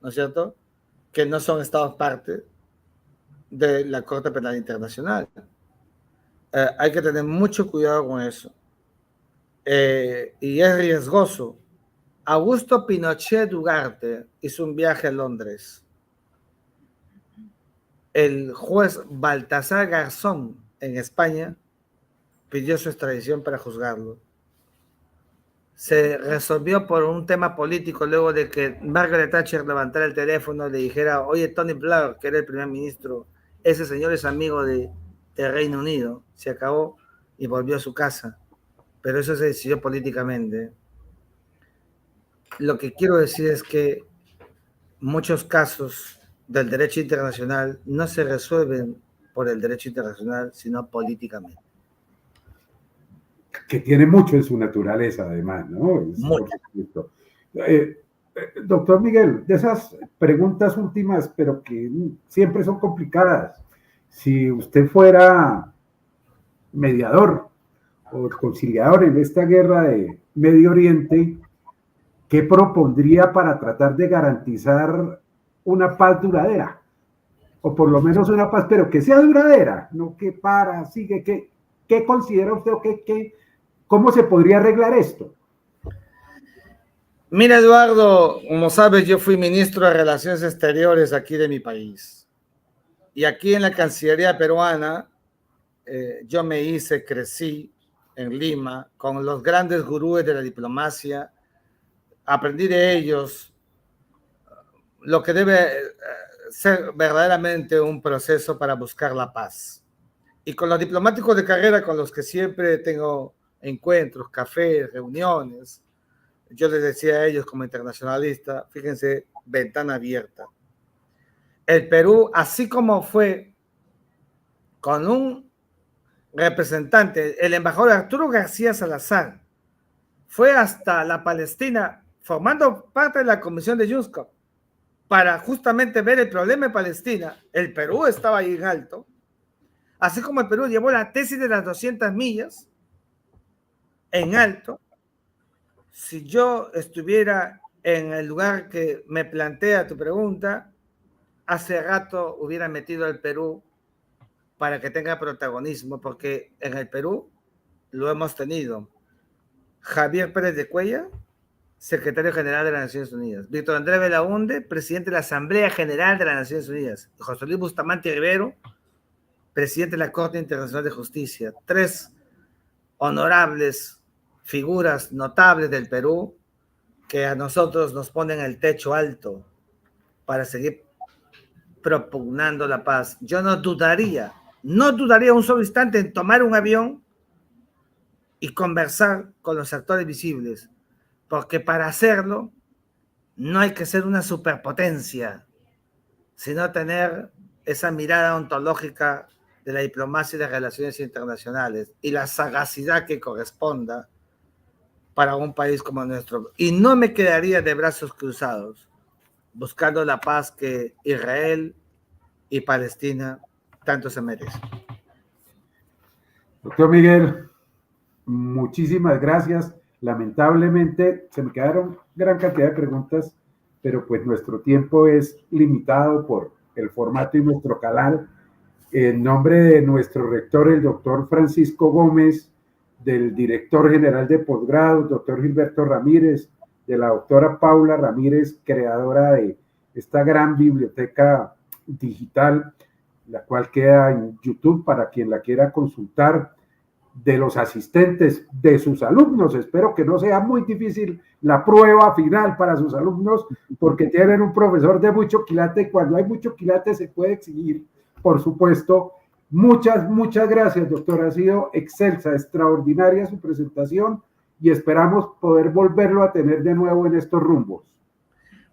¿no es cierto? Que no son estados parte de la Corte Penal Internacional. Hay que tener mucho cuidado con eso. Y es riesgoso. Augusto Pinochet Ugarte hizo un viaje a Londres. El juez Baltasar Garzón en España pidió su extradición para juzgarlo. Se resolvió por un tema político luego de que Margaret Thatcher levantara el teléfono y le dijera, oye, Tony Blair, que era el primer ministro, ese señor es amigo de Reino Unido. Se acabó y volvió a su casa. Pero eso se decidió políticamente. Lo que quiero decir es que muchos casos del derecho internacional no se resuelven por el derecho internacional, sino políticamente. Que tiene mucho en su naturaleza, además, ¿no? Doctor Miguel, de esas preguntas últimas, pero que siempre son complicadas. Si usted fuera mediador o conciliador en esta guerra de Medio Oriente, ¿qué propondría para tratar de garantizar una paz duradera? O por lo menos una paz, pero que sea duradera, no que para, sigue, ¿qué considera usted o cómo se podría arreglar esto? Mira, Eduardo, como sabes, yo fui ministro de Relaciones Exteriores aquí de mi país. Y aquí en la Cancillería peruana, yo me hice, crecí en Lima con los grandes gurúes de la diplomacia. Aprendí de ellos lo que debe ser verdaderamente un proceso para buscar la paz. Y con los diplomáticos de carrera con los que siempre tengo encuentros, cafés, reuniones, yo les decía a ellos como internacionalista, fíjense, ventana abierta. El Perú, así como fue con un representante, el embajador Arturo García Salazar, fue hasta la Palestina, formando parte de la Comisión de Juncker, para justamente ver el problema en Palestina. El Perú estaba ahí en alto, así como el Perú llevó la tesis de las 200 millas en alto. Si yo estuviera en el lugar que me plantea tu pregunta, hace rato hubiera metido al Perú para que tenga protagonismo, porque en el Perú lo hemos tenido. Javier Pérez de Cuellar, secretario general de las Naciones Unidas. Víctor Andrés Belaunde, presidente de la Asamblea General de las Naciones Unidas. José Luis Bustamante Rivero, presidente de la Corte Internacional de Justicia. 3 honorables figuras notables del Perú que a nosotros nos ponen el techo alto para seguir propugnando la paz. Yo no dudaría un solo instante en tomar un avión y conversar con los actores visibles, porque para hacerlo no hay que ser una superpotencia, sino tener esa mirada ontológica de la diplomacia y de las relaciones internacionales y la sagacidad que corresponda para un país como el nuestro. Y no me quedaría de brazos cruzados buscando la paz que Israel y Palestina tanto se merecen. Doctor Miguel, muchísimas gracias. Lamentablemente se me quedaron gran cantidad de preguntas, pero pues nuestro tiempo es limitado por el formato y nuestro canal. En nombre de nuestro rector, el doctor Francisco Gómez, del director general de posgrado, doctor Gilberto Ramírez, de la doctora Paula Ramírez, creadora de esta gran biblioteca digital, la cual queda en YouTube para quien la quiera consultar, de los asistentes, de sus alumnos. Espero que no sea muy difícil la prueba final para sus alumnos, porque tienen un profesor de mucho quilate y cuando hay mucho quilate se puede exigir, por supuesto. Muchas gracias, doctor. Ha sido excelsa, extraordinaria su presentación y esperamos poder volverlo a tener de nuevo en estos rumbos.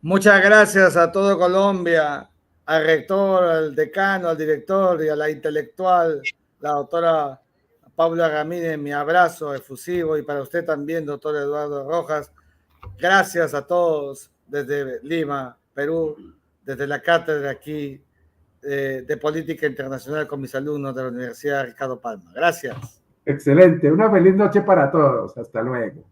Muchas gracias a todo Colombia, al rector, al decano, al director y a la intelectual, la doctora Paula Ramírez. Mi abrazo efusivo y para usted también, doctor Eduardo Rojas. Gracias a todos desde Lima, Perú, desde la cátedra aquí de Política Internacional con mis alumnos de la Universidad Ricardo Palma. Gracias. Excelente. Una feliz noche para todos. Hasta luego.